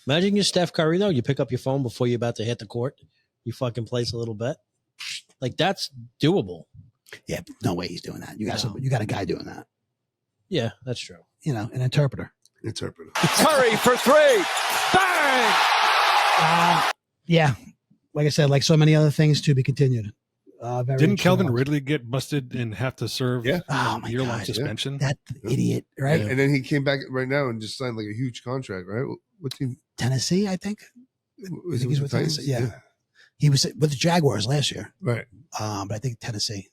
Imagine you're Steph Curry though. You pick up your phone before you're about to hit the court. You fucking place a little bet. Like that's doable. Yeah, no way he's doing that. You got a guy doing that. Yeah, that's true. An interpreter. Curry for three. Bang! Yeah. Like I said, like so many other things to be continued. Didn't Calvin Ridley get busted and have to serve a year-long suspension? That idiot, right? And then he came back right now and just signed like a huge contract, right? What team? Tennessee, I think. Was He's with Tennessee. Yeah. He was with the Jaguars last year. Right. But I think Tennessee.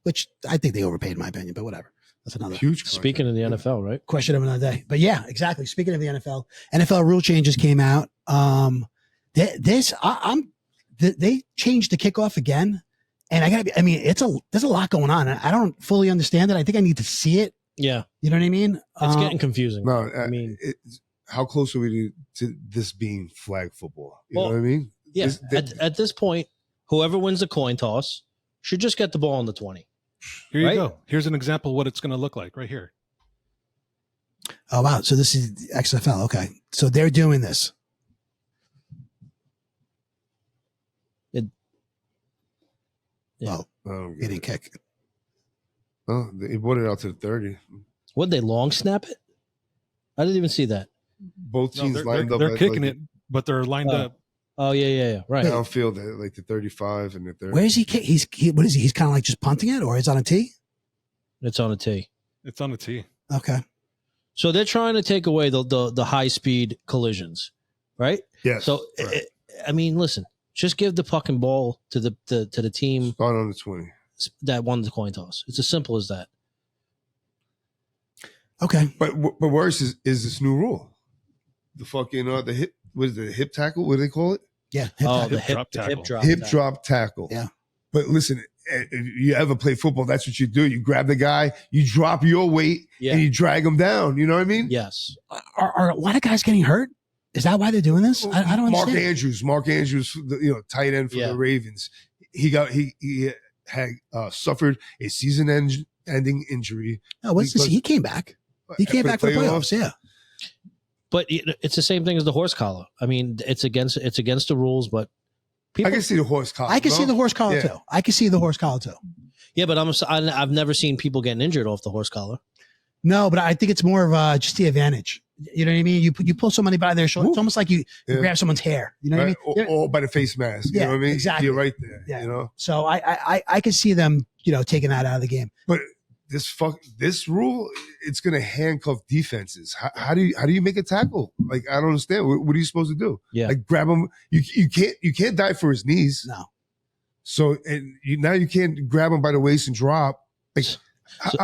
Which I think they overpaid in my opinion, but whatever. That's another huge contract. Speaking of the NFL, right? Question of another day. But yeah, exactly. Speaking of the NFL rule changes came out. They changed the kickoff again, and there's a lot going on. I don't fully understand it. I think I need to see it. Yeah, you know what I mean. It's getting confusing. No, how close are we to this being flag football? You know what I mean? Yeah. At this point, whoever wins the coin toss should just get the ball on the 20. Here you go. Here's an example of what it's going to look like right here. Oh wow! So this is the XFL. Okay, so they're doing this. He didn't kick. Oh, he brought it out to the 30. Would they long snap it? I didn't even see that. Both teams lined up. They're kicking it, but they're lined up. Oh yeah. Right. Downfield at like the 35 and the 30. Where is he? What is he? He's kind of like just punting it, or is it on a tee? It's on a tee. It's on a tee. Okay. So they're trying to take away the high speed collisions, right? Yes. So right. Listen, just give the fucking ball to the team. Start on the 20 that won the coin toss. It's as simple as that. Okay. But worse is this new rule. The fucking the hip. What is it? Hip tackle? What do they call it? Yeah. The hip drop tackle. Hip drop tackle. Yeah. But listen, if you ever play football, that's what you do. You grab the guy, you drop your weight, and you drag him down. You know what I mean? Yes. Are a lot of guys getting hurt? Is that why they're doing this? I don't understand. Mark Andrews, tight end for the Ravens. He had suffered a season-ending injury. No, what's this? He came back. He came back for the playoffs. Yeah. But it's the same thing as the horse collar. I mean, it's against the rules, but I can see the horse collar. I can see the horse collar too. I can see the horse collar too. Yeah, but I've never seen people getting injured off the horse collar. No, but I think it's more of just the advantage. You know what I mean? You pull somebody by their shoulder. It's almost like you grab someone's hair. You know what I mean? Or by the face mask. You know what I mean? Exactly. You're right there. Yeah. You know? So I can see them, taking that out of the game. But this rule, it's going to handcuff defenses. How do you make a tackle? Like, I don't understand. What are you supposed to do? Yeah. Like, grab him. You can't dive for his knees. No. So now you can't grab him by the waist and drop. Like,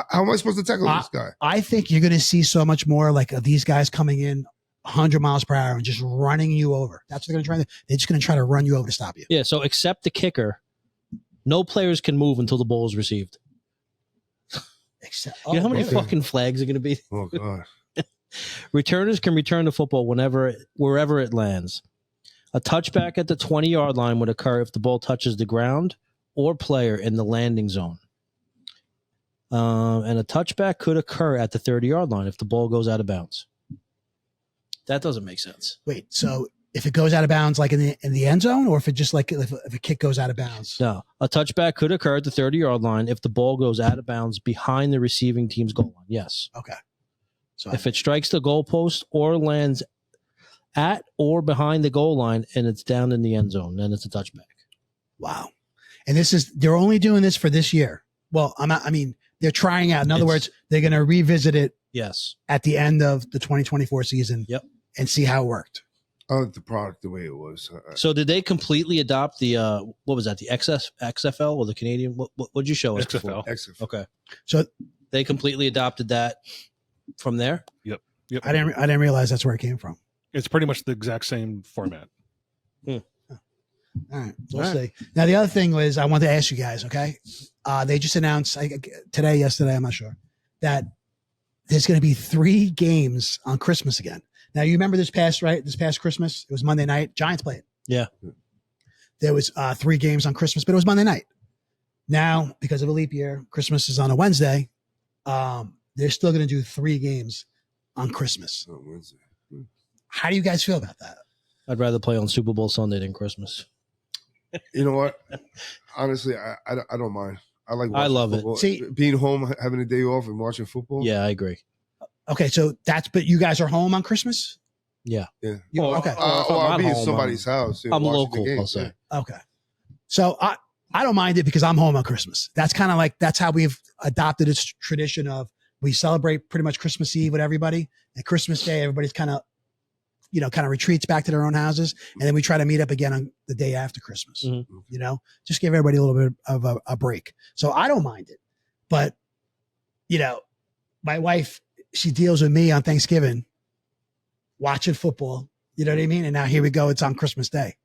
how am I supposed to tackle this guy? I think you're going to see so much more like of these guys coming in 100 miles per hour and just running you over. That's what they're going to try. They're just going to try to run you over to stop you. Yeah. So except the kicker, no players can move until the ball is received. You know how many fucking flags are going to be? Oh, God. Returners can return the football wherever it lands. A touchback at the 20-yard line would occur if the ball touches the ground or player in the landing zone. And a touchback could occur at the 30-yard line if the ball goes out of bounds. That doesn't make sense. Wait, so if it goes out of bounds, like in the end zone, or if it just like if a kick goes out of bounds? No, a touchback could occur at the 30-yard line if the ball goes out of bounds behind the receiving team's goal line. Yes. Okay. So if it strikes the goalpost or lands at or behind the goal line and it's down in the end zone, then it's a touchback. Wow. And they're only doing this for this year. Well, they're trying out. In other words, they're going to revisit it. Yes. At the end of the 2024 season. Yep. And see how it worked. I like the product the way it was. So did they completely adopt the what was that? The XFL or the Canadian? What did you show us? XFL. Okay. So they completely adopted that from there. Yep. I didn't realize that's where it came from. It's pretty much the exact same format. All right, we'll see. Now the other thing was I wanted to ask you guys. Okay, they just announced yesterday, I'm not sure, that there's going to be 3 games on Christmas again. Now, you remember this past Christmas? It was Monday night. Giants played. Yeah. There was 3 games on Christmas, but it was Monday night. Now, because of a leap year, Christmas is on a Wednesday. They're still going to do 3 games on Christmas. Oh, Wednesday. How do you guys feel about that? I'd rather play on Super Bowl Sunday than Christmas. You know what? Honestly, I don't mind. I love football. it. See, being home, having a day off and watching football. Yeah, I agree. Okay, so but you guys are home on Christmas? Yeah. Yeah. Okay. I'll be in somebody's house. I'm local, I'll say. Okay. So I don't mind it because I'm home on Christmas. That's kind of like, that's how we've adopted this tradition of we celebrate pretty much Christmas Eve with everybody. And Christmas Day, everybody's kind of retreats back to their own houses. And then we try to meet up again on the day after Christmas, just give everybody a little bit of a break. So I don't mind it, but my wife, she deals with me on Thanksgiving watching football. You know what I mean? And now here we go. It's on Christmas Day.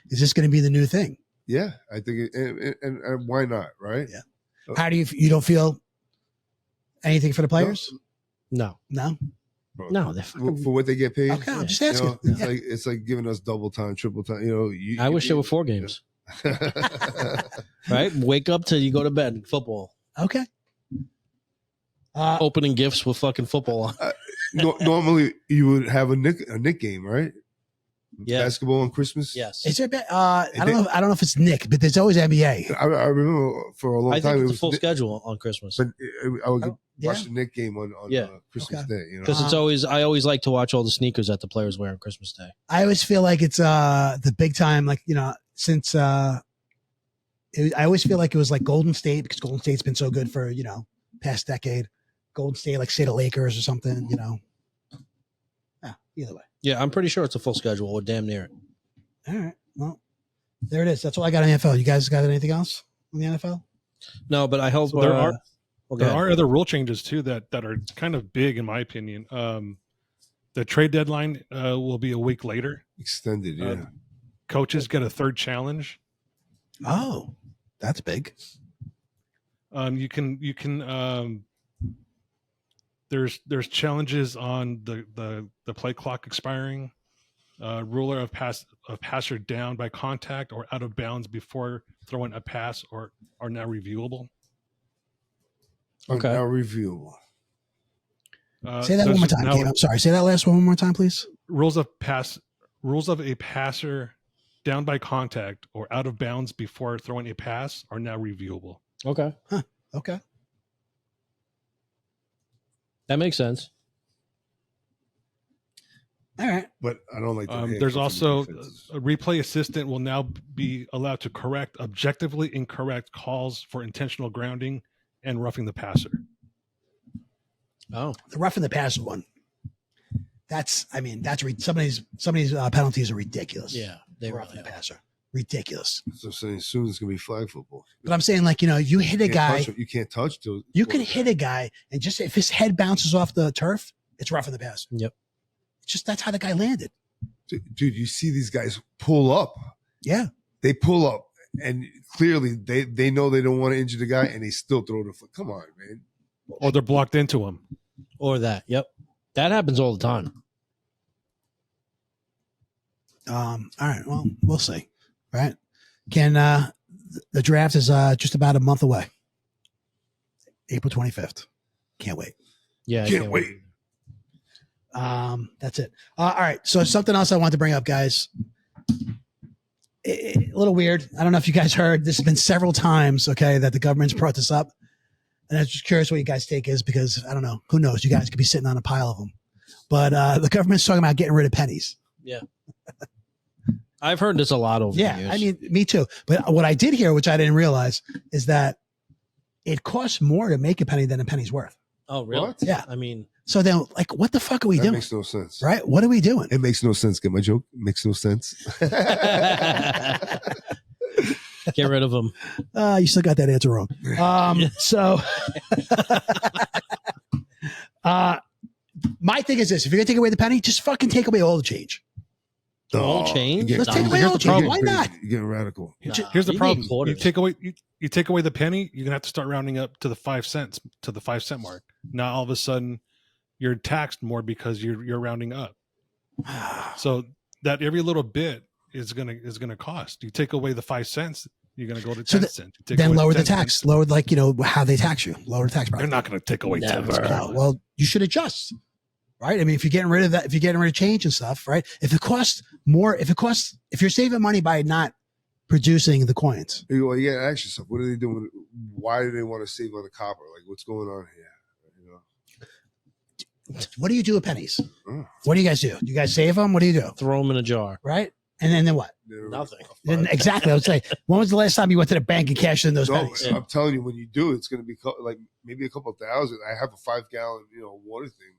Is this going to be the new thing? Yeah, I think and why not, right? Yeah. How do you don't feel anything for the players? No. For what they get paid. Okay, I'm just asking. It's like giving us double time, triple time. I wish there were 4 games. Right? Wake up till you go to bed. Football. Okay. Opening gifts with fucking football on. Normally, you would have a Nick game, right? Yeah. Basketball on Christmas. Yes. Is there? I don't know if it's Nick, but there's always NBA. I remember for a long time. I think it it's was a full schedule on Christmas. But I would watch the Nick game on Christmas Day. Because I always like to watch all the sneakers that the players wear on Christmas Day. I always feel like it's the big time, since I always feel like it was like Golden State, because Golden State's been so good for past decade. Golden State, like say the Lakers or something, Yeah, either way. Yeah, I'm pretty sure it's a full schedule or damn near it. All right. Well, there it is. That's all I got on the NFL. You guys got anything else on the NFL? No, but I hope there are other rule changes too that are kind of big in my opinion. The trade deadline will be a week later. Extended, yeah. Coaches get a third challenge. Oh. That's big. You can there's challenges on the play clock expiring. Ruler of passer down by contact or out of bounds before throwing a pass or are now reviewable. Okay. Now reviewable. Say that one more time. I'm sorry. Say that last one more time, please. Rules of a passer down by contact or out of bounds before throwing a pass are now reviewable. Okay. Huh. Okay. That makes sense. All right. But I don't like that. There's also a replay assistant will now be allowed to correct objectively incorrect calls for intentional grounding and roughing the passer. Oh, the roughing the passer one. Some of these penalties are ridiculous. Yeah, they roughing really the passer. Ridiculous. So I'm saying soon it's gonna be flag football. But I'm saying, like, you hit a guy. You can't touch. You can hit a guy, and just if his head bounces off the turf, it's roughing the passer. Yep. It's just that's how the guy landed. Dude, you see these guys pull up. Yeah. They pull up, and clearly they know they don't want to injure the guy, and they still throw the foot. Come on, man. Or they're blocked into him. Or that. Yep. That happens all the time. All right. Well, we'll see. Right. The draft is just about a month away. April 25th. Can't wait. Yeah. Can't wait. That's it. All right. So something else I want to bring up, guys. A little weird. I don't know if you guys heard. This has been several times, okay, that the government's brought this up. And I was just curious what you guys' take is, because I don't know. Who knows? You guys could be sitting on a pile of them. But the government's talking about getting rid of pennies. Yeah. I've heard this a lot over the years. I mean, me too. But what I did hear, which I didn't realize, is that it costs more to make a penny than a penny's worth. Oh, really? What? Yeah. I mean, so then, like, what the fuck are we doing? That makes no sense. Right? What are we doing? It makes no sense. Get my joke? It makes no sense. get rid of them. You still got that answer wrong. So, my thing is this: if you're gonna take away the penny, just fucking take away all the change. All change? Let's take away all the change. Why not? You're getting radical. Here's the problem: you take away the penny, you're gonna have to start rounding up to the 5 cents, to the 5 cent mark. Now all of a sudden, you're taxed more because you're rounding up. So that every little bit is gonna cost. You take away the 5 cents, you're gonna go to 10 cents. Then lower the tax. Lower, like, how they tax you. Lower the tax. They're not gonna take away 10 cents. Well, you should adjust. Right. I mean, if you're getting rid of that, if you're getting rid of change and stuff, right? If it costs more, if you're saving money by not producing the coins. You gotta ask yourself, what are they doing? Why do they want to save on the copper? Like, what's going on here? What do you do with pennies? What do you guys do? You guys save them? What do you do? Throw them in a jar. Right. And then what? Nothing. Then, exactly. I would say, when was the last time you went to the bank and cashed in those pennies? I'm telling you, when you do, it's going to be like maybe a couple thousand. I have a 5-gallon, water thing.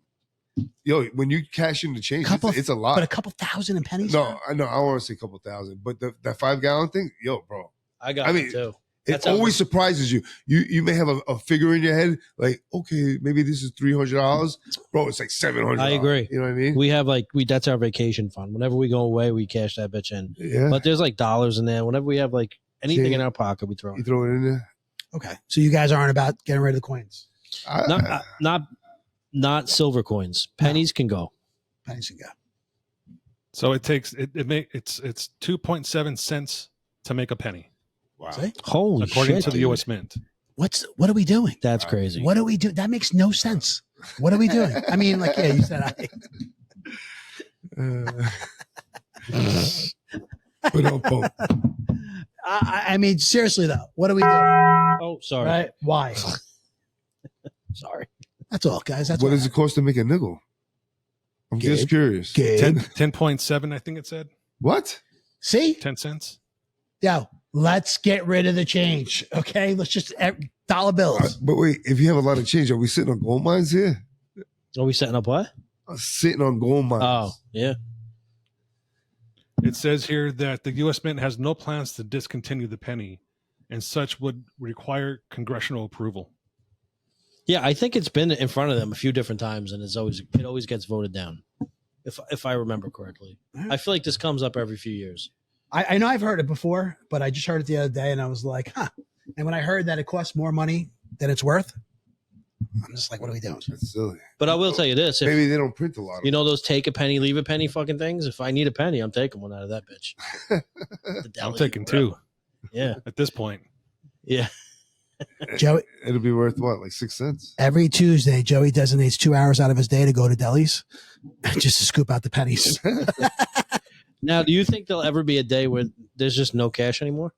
Yo, when you cash in the change, it's a lot. But a couple thousand in pennies? No, I know. I don't want to say a couple thousand, but that 5-gallon thing, yo, bro. I got it too. It always surprises you. You may have a figure in your head, like, okay, maybe this is $300. Bro, it's like $700. I agree. You know what I mean? We have that's our vacation fund. Whenever we go away, we cash that bitch in. Yeah. But there's like dollars in there. Whenever we have like anything in our pocket, we throw it. You throw it in there? Okay. So you guys aren't about getting rid of the coins? Not silver coins. Pennies can go. Pennies can go. So it takes it's 2.7 cents to make a penny. Wow. See? Holy according shit, to the dude. US Mint. What are we doing? That's crazy. What do we do? That makes no sense. What are we doing? I mean, like, yeah, you said I mean, seriously though, what do we do? Oh, sorry. Right? Why? Sorry. That's all, guys. That's what all. does it cost to make a nickel? I'm just curious. 10.7, I think it said. What? See? 10 cents. Yo, let's get rid of the change. Okay, let's just dollar bills. But wait, if you have a lot of change, are we sitting on gold mines here? Are we setting up what? Sitting on gold mines. Oh, yeah. It says here that the U.S. Mint has no plans to discontinue the penny, and such would require congressional approval. Yeah, I think it's been in front of them a few different times, and it always gets voted down, if I remember correctly. I feel like this comes up every few years. I know I've heard it before, but I just heard it the other day, and I was like, huh. And when I heard that it costs more money than it's worth, I'm just like, what are we doing? That's silly. But I will tell you this: Maybe they don't print a lot. You know those take a penny, leave a penny fucking things. If I need a penny, I'm taking one out of that bitch. I'm taking two. Yeah. At this point. Yeah. Joey, it'll be worth what, like 6 cents? Every Tuesday, Joey designates 2 hours out of his day to go to delis just to scoop out the pennies. Now, do you think there'll ever be a day where there's just no cash anymore?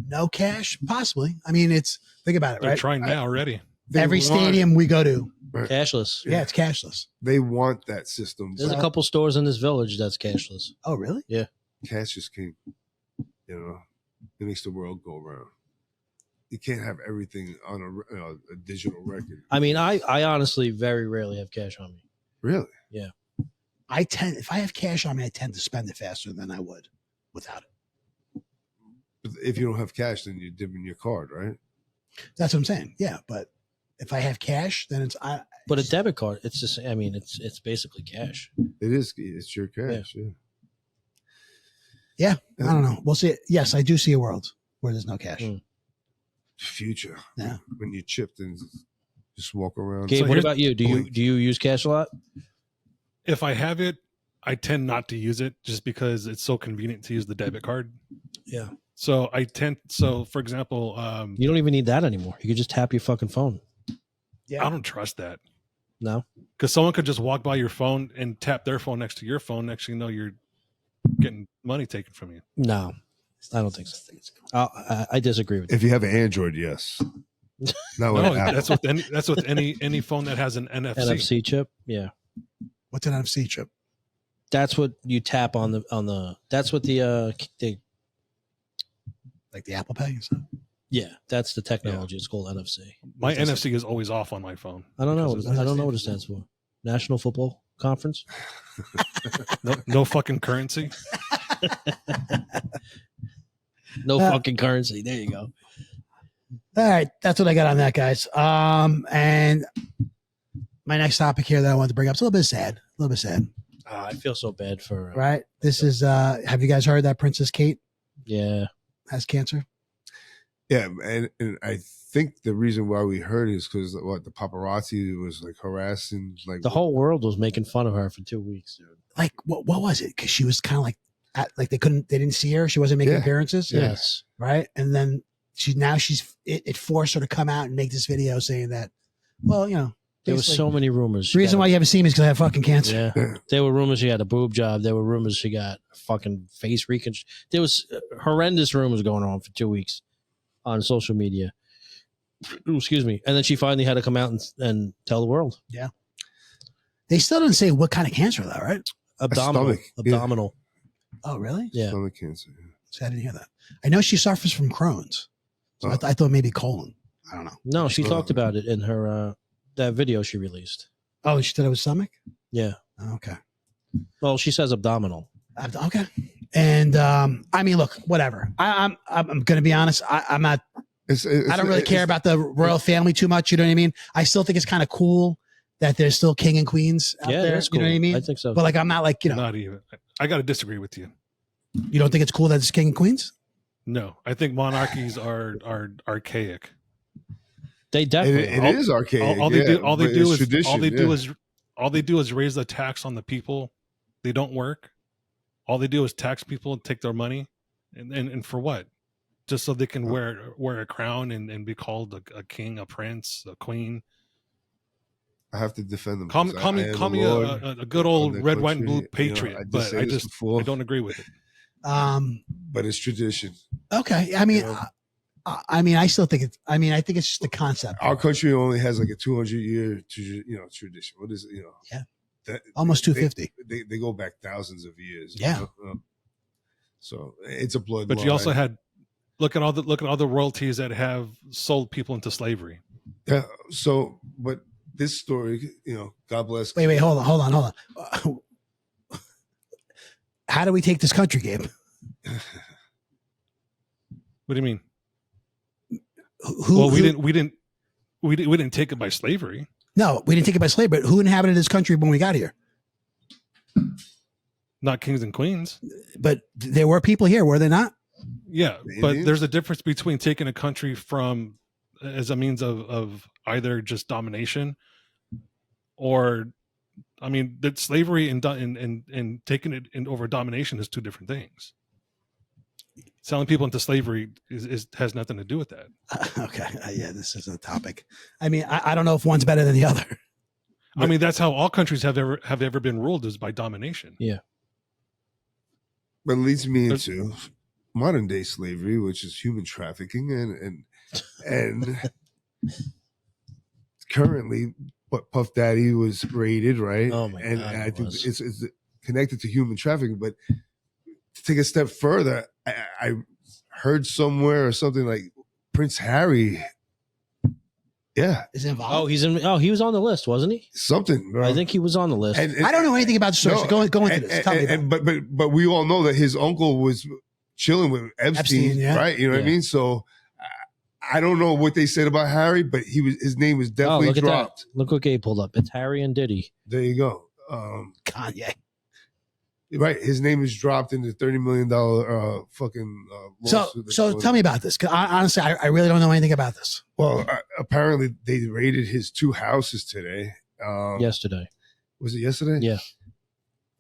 No cash? Possibly. I mean, think about it, They're right? trying now already. Every stadium we go to. Cashless. Yeah, it's cashless. They want that system. There's a couple stores in this village that's cashless. Oh, really? Yeah. Cash is king. You know, it makes the world go round. You can't have everything on a digital record. I mean, I honestly very rarely have cash on me. Really? Yeah. If I have cash on me, I tend to spend it faster than I would without it. But if you don't have cash, then you're dipping your card, right? That's what I'm saying. Yeah, but if I have cash, then But a debit card, it's just. I mean, it's basically cash. It is. It's your cash. Yeah. I don't know. We'll see. Yes, I do see a world where there's no cash. Future. Yeah. When you're chipped and just walk around. Gabe, what about you? Do you use cash a lot? If I have it, I tend not to use it just because it's so convenient to use the debit card. Yeah. So for example, you don't even need that anymore. You could just tap your fucking phone. Yeah. I don't trust that. No. Because someone could just walk by your phone and tap their phone next to your phone. Next thing you know, you're getting money taken from you. No, I don't think so. I disagree with you. If you have an Android, yes. No, that's with any phone that has an NFC chip. Yeah. What's an NFC chip? That's what you tap on the. That's what the like the Apple Pay and stuff. Yeah, that's the technology. It's called NFC. My NFC is always off on my phone. I don't know. I don't know what it stands for. National Football Conference. No fucking currency. No fucking currency. There you go. All right, that's what I got on that, guys. And my next topic here that I wanted to bring up is a little bit sad. I feel so bad for. Right. This is. Have you guys heard that Princess Kate? Yeah. Has cancer. Yeah, and I think the reason why we heard is because the paparazzi was like harassing, like the whole world was making fun of her for 2 weeks. Dude. Like what was it? Because she was kind of like they didn't see her. She wasn't making appearances. Yes. Right. And then it forced her to come out and make this video saying that, well, you know, there was so many rumors. The reason why you haven't seen me is because I have fucking cancer. Yeah. There were rumors she had a boob job. There were rumors she got fucking face reconstruction. There was horrendous rumors going on for 2 weeks on social media. Ooh, excuse me. And then she finally had to come out and tell the world. Yeah. They still didn't say what kind of cancer though, right? Abdominal. Abdominal. Oh, really? Yeah. Stomach cancer. So I didn't hear that. I know she suffers from Crohn's. So I thought maybe colon. I don't know. No, she talked about it in her that video she released. Oh, she said it was stomach? Yeah. Okay. Well, she says abdominal. Okay. And I mean, look, whatever. I'm going to be honest. I'm not. I don't really care about the royal family too much. You know what I mean? I still think it's kind of cool that there's still king and queens out there. That's cool. You know what I mean? I think so. But like, I'm not like, you know. Not even. I got to disagree with you. You don't think it's cool that it's king and queens? No, I think monarchies are archaic. They definitely it is archaic. All they do is raise the tax on the people. They don't work. All they do is tax people and take their money, and for what? Just so they can wear a crown and be called a king, a prince, a queen. I have to defend them. Call me a good old red, white, and blue patriot, but I don't agree with it. But it's tradition. Okay. I mean, I still think it's. I mean, I think it's just the concept. Our country only has like a 200-year, tradition. What is it? Yeah. Almost 250. They go back thousands of years. Yeah. So it's a blood. But you also had look at all the royalties that have sold people into slavery. Yeah. So, but this story, God bless. Wait, hold on. How do we take this country, Gabe? What do you mean? We didn't take it by slavery. No, we didn't take it by slavery. But who inhabited this country when we got here? Not kings and queens. But there were people here, were they not? Yeah, The but Indians? there's a difference between taking a country from as a means of either just domination, or, I mean, that slavery and taking it in over domination is two different things. Selling people into slavery has nothing to do with that. Okay. Yeah, this is a topic. I mean, I don't know if one's better than the other. I mean, that's how all countries have ever been ruled, is by domination. Yeah. But it leads me into modern day slavery, which is human trafficking, and currently, what Puff Daddy was raided, right? Oh my and God, I it think was. it's connected to human trafficking. But to take a step further, I heard somewhere or something like Prince Harry. Yeah, Is involved. Oh, he was on the list, wasn't he? something. Bro. I think he was on the list. And- I don't know anything about the story. No, so go into this. Tell me about it. but we all know that his uncle was chilling with Epstein, yeah. right? You know what I Yeah. mean? So I don't know what they said about Harry, but his name was definitely look at that. dropped. Look what Gabe pulled up. It's Harry and Diddy. There you go. Kanye. Right, his name is dropped in the $30 million fucking. Lawsuit that's So going- tell me about this. 'Cause honestly, I really don't know anything about this. Well, apparently they raided his 2 houses today. Yesterday. Was it yesterday? Yeah.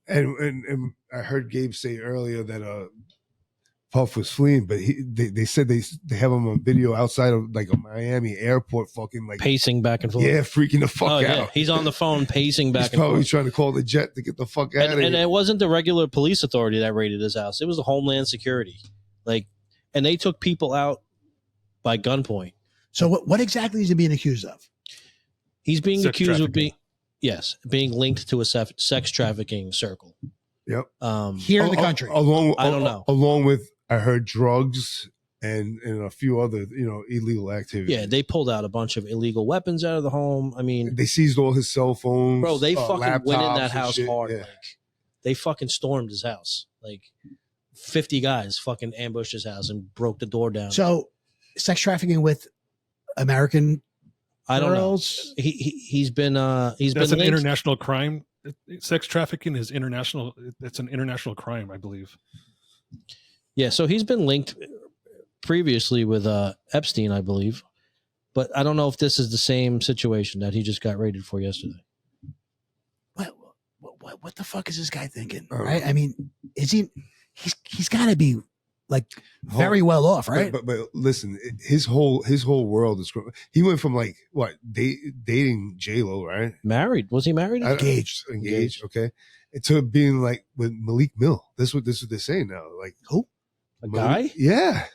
And I heard Gabe say earlier that Puff was fleeing, but they said they have him on video outside of like a Miami airport, fucking like Pacing back and forth. yeah, freaking the fuck out. Yeah. He's on the phone pacing back He's and probably forth. trying to call the jet to get the fuck out of And here. it wasn't the regular police authority that raided his house. It was the Homeland Security. And they took people out by gunpoint. So what exactly is he being accused of? He's being Sex accused of trafficking. being linked to a sex trafficking circle. Yep. Here in the country. I don't know. Along with, I heard drugs and a few other illegal activities. Yeah, they pulled out a bunch of illegal weapons out of the home. I mean, They seized all his cell phones. bro, they fucking went in laptops that and house shit. hard. Yeah. Like, they fucking stormed his house. Like 50 guys fucking ambushed his house and broke the door down. So sex trafficking with American I don't girls. know. He's been That's been an linked. international crime. Sex trafficking is international. It's an international crime, I believe. Yeah, so he's been linked previously with Epstein, I believe. But I don't know if this is the same situation that he just got raided for yesterday. What the fuck is this guy thinking? Uh, Right? I mean, is he? He's got to be like very well off, right? But listen, his whole world is. He went from like what dating J-Lo, right? Married? Was he married? Engaged. Okay, to being like with Malik Mill. This what they're saying now. Like Who? A guy? Yeah.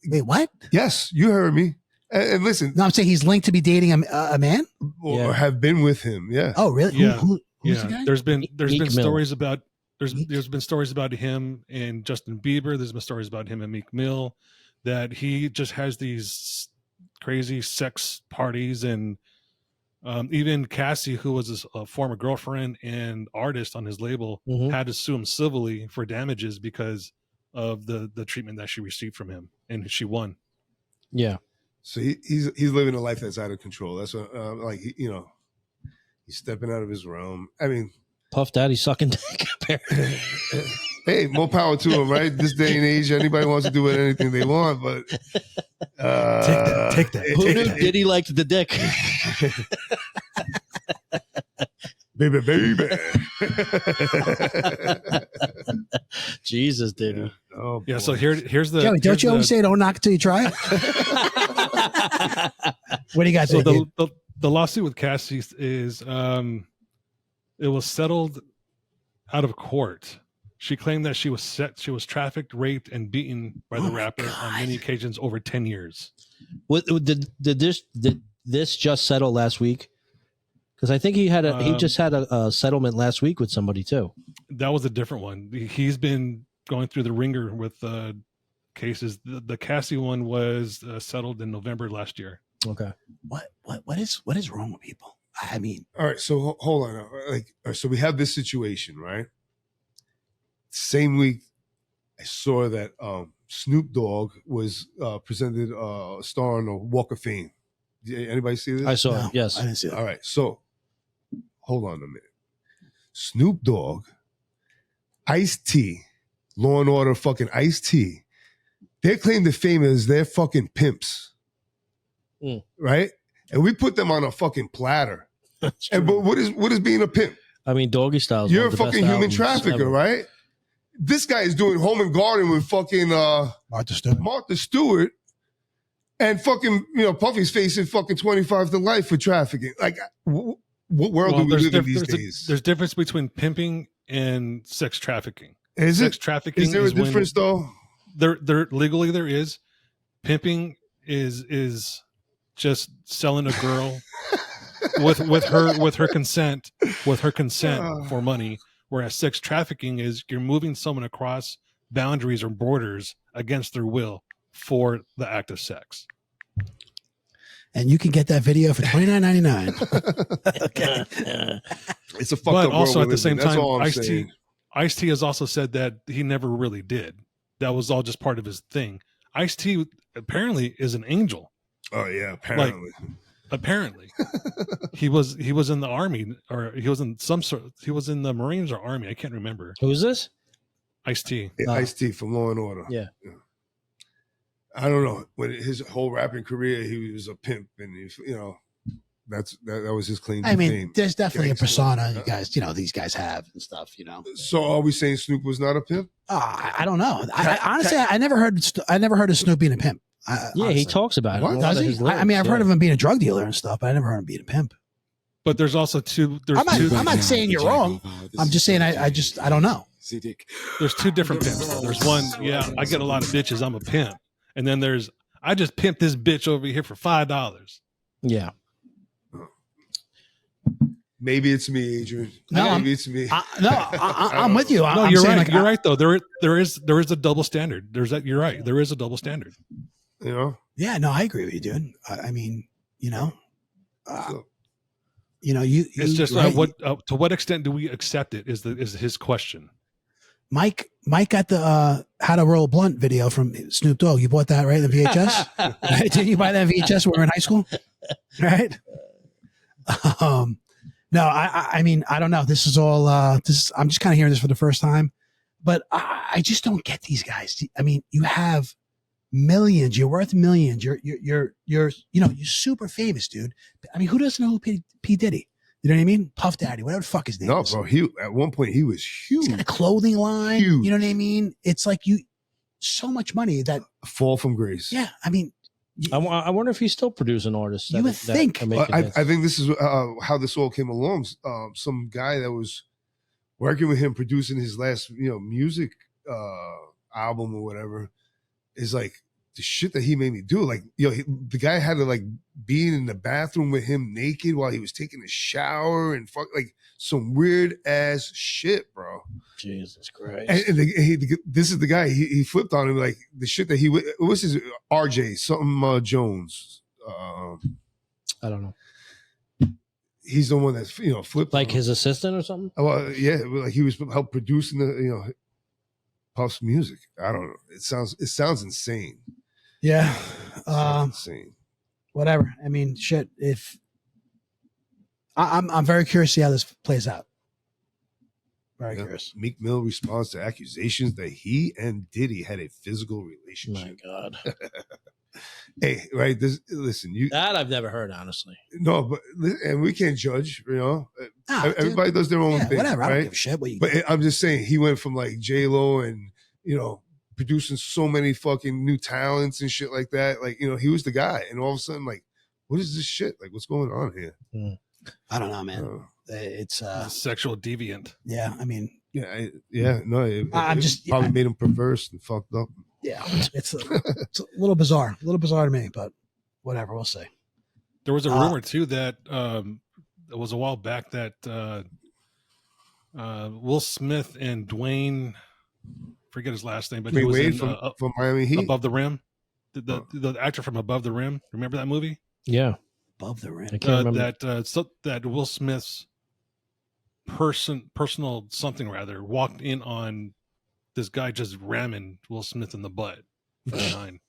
Wait, what? Yes, you heard me. And listen, No, I'm saying he's linked to be dating a man. or Yeah. have been with him. Yeah. Oh, really? Yeah. Who's the guy? There's been Meek Mill. stories about there's been stories about him and Justin Bieber. There's been stories about him and Meek Mill, that he just has these crazy sex parties, and even Cassie, who was a former girlfriend and artist on his label, Mhm. had to sue him civilly for damages because of the treatment that she received from him, and she won. Yeah. So he's living a life that's out of control. That's what he's stepping out of his realm. I mean, Puff Daddy sucking dick, apparently. hey, more power to him, right? This day and age, anybody wants to do anything they want, but Take that. Who knew Diddy liked the dick? baby. Jesus, Diddy. Oh, Yeah. boy. So here's the Joey, don't here's you always the- say don't knock it till you try it? What do you got So there? Gabe? the lawsuit with Cassie is it was settled out of court. She claimed that she was trafficked, raped, and beaten by the Oh my rapper God. on many occasions over 10 years. Did this just settle last week? Because I think he just had a settlement last week with somebody too. That was a different one. He's been going through the ringer with cases. The Cassie one was settled in November last year. Okay. What is wrong with people? I mean, All right, so hold on. So we have this situation, right? Same week, I saw that Snoop Dogg was presented a star on the Walk of Fame. Did anybody see this? I saw no, it. Yes. I didn't see that. All right, so hold on a minute. Snoop Dogg, Ice-T, Law and Order fucking Ice-T their claim to fame is they're fucking pimps, right? And we put them on a fucking platter. But what is being a pimp? I mean, Doggy Style. You're a fucking human trafficker, right? This guy is doing home and garden with fucking Martha Stewart, and fucking Puffy's facing fucking 25 to life for trafficking. Like, what world do we live in these days? There's difference between pimping and sex trafficking. Sex trafficking is there a difference though? There legally there is. Pimping is just selling a girl with her consent for money, whereas sex trafficking is you're moving someone across boundaries or borders against their will for the act of sex. And you can get that video for $29.99. Okay. It's a fucked but up also world at the same time, Ice-T has also said that he never really did. That was all just part of his thing. Ice-T apparently is an angel. Oh yeah, apparently. Apparently, he was in the army, or he was in he was in the Marines or Army. I can't remember. Who is this? Ice-T. Yeah, Ice-T from Law and Order. Yeah. I don't know. When his whole rapping career, he was a pimp, and that was his claim to I mean, fame. there's definitely a persona you guys, these guys have and stuff. So are we saying Snoop was not a pimp? I don't know. Honestly, I never heard of Snoop being a pimp. Honestly. He talks about it. Does he? I mean, I've heard of him being a drug dealer and stuff, but I never heard him being a pimp. But there's also two. I'm not saying you're wrong. I'm just saying I don't know. There's two different pimps. Though. There's one, I get a lot of bitches. I'm a pimp, and then there's I just pimped this bitch over here for $5. Yeah. Maybe it's me, Adrian. Maybe it's me. I'm with you. No, you're right. You're right though. There is a double standard. You're right. There is a double standard. Yeah, no, I agree with you, dude. I mean, So, it's just to what extent do we accept it is his question. Mike got the How to Roll a Blunt video from Snoop Dogg. You bought that, right? The VHS? Right? Didn't you buy that VHS when we were in high school? Right? No, I mean, I don't know. This is all I'm just kind of hearing this for the first time, but I just don't get these guys. I mean, you have millions, you're worth millions. You're super famous, dude. I mean, who doesn't know who P. Diddy? You know what I mean? Puff Daddy, whatever the fuck his name is. No, bro. At one point he was huge. He's got a clothing line. Huge. You know what I mean? It's like so much money that a fall from grace. Yeah, I mean, I wonder if he's still producing artists. You would think. I think this is how this all came along. Some guy that was working with him, producing his last music album or whatever, is like the shit that he made me do. Like the guy had to like be in the bathroom with him naked while he was taking a shower and fuck like some weird ass shit, bro. Jesus Christ! And this is the guy he flipped on him like the shit that what's his RJ something Jones. I don't know. He's the one that's flipped like his assistant or something. Well, yeah, like he was helped producing the Puff's music. I don't know. It sounds insane. Yeah, insane. Whatever. I mean, shit. If I'm very curious to see how this plays out. Very curious. Meek Mill responds to accusations that he and Diddy had a physical relationship. My God. Hey, right? Listen, that I've never heard, honestly. No, but and we can't judge. Everybody does their own thing. Whatever. Right? I don't give a shit. But I'm just saying, he went from like J-Lo and producing so many fucking new talents and shit like that. Like he was the guy, and all of a sudden, like, what is this shit? Like, what's going on here? I don't know, man. It's sexual deviant. Yeah, I mean, no, it probably made him perverse and fucked up. Yeah, it's a little bizarre. A little bizarre to me, but whatever, we'll see. There was a rumor too that it was a while back that Will Smith and Dwayne, forget his last name, but he was in, from Miami Heat, Above the Rim, the actor from Above the Rim. Remember that movie? Yeah, Above the Rim. I can't remember that Will Smith's personal something rather walked in on this guy just ramming Will Smith in the butt from behind.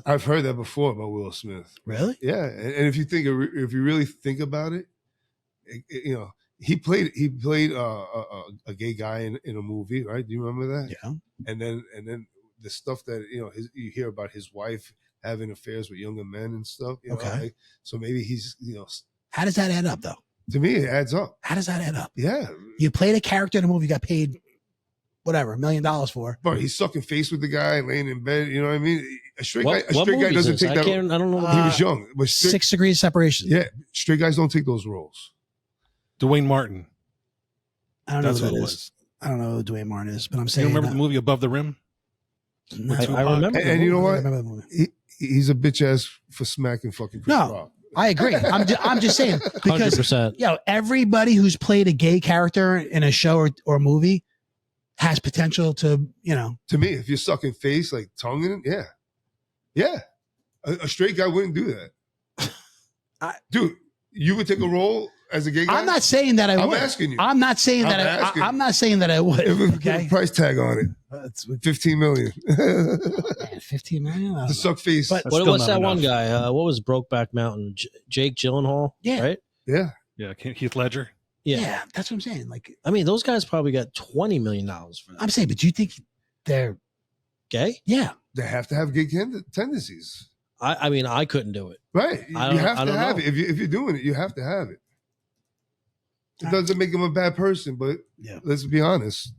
I've heard that before about Will Smith. Really? Yeah, and if you really think about it, he played a gay guy in a movie, right? Do you remember that? Yeah. And then the stuff that you hear about his wife having affairs with younger men and stuff. Okay. So maybe he's How does that add up, though? To me, it adds up. How does that add up? Yeah. You played a character in a movie, you got paid whatever, $1 million for. But he's sucking face with the guy, laying in bed. You know what I mean? A straight What guy doesn't is take this? that. I don't know. He was young. But 6 Degrees of Separation. Yeah, straight guys don't take those roles. Dwayne Martin. I don't know That's who what that it is. was. I don't know who Dwayne Martin is, but I'm You saying. remember the movie Above the Rim? No, I remember. And you know I what? remember the movie. He's a bitch ass for smacking fucking Chris No. Rock. I agree. I'm just saying because 100%. everybody who's played a gay character in a show or movie has potential to To me, if you're sucking face like tongue in it, yeah. A straight guy wouldn't do that. Dude, you would take a role as a gay guy. I'm not saying that I would. I'm asking you. I'm not saying that asking I'm not saying that I would. If we put Okay, a price tag on it, $15 million. Man, 15 million. I don't To know. suck face. But- What's that one guy? What was Brokeback Mountain? Jake Gyllenhaal? Yeah. Right? Yeah. Yeah, Heath Ledger. Yeah, that's what I'm saying. Like, I mean, those guys probably got $20 million for that. I'm saying, but do you think they're Gay? Yeah, They have to have gay tendencies. I mean, I couldn't do it. Right. You I have to don't have know. it. If you're doing it, you have to have it. It doesn't make him a bad person, but let's be honest.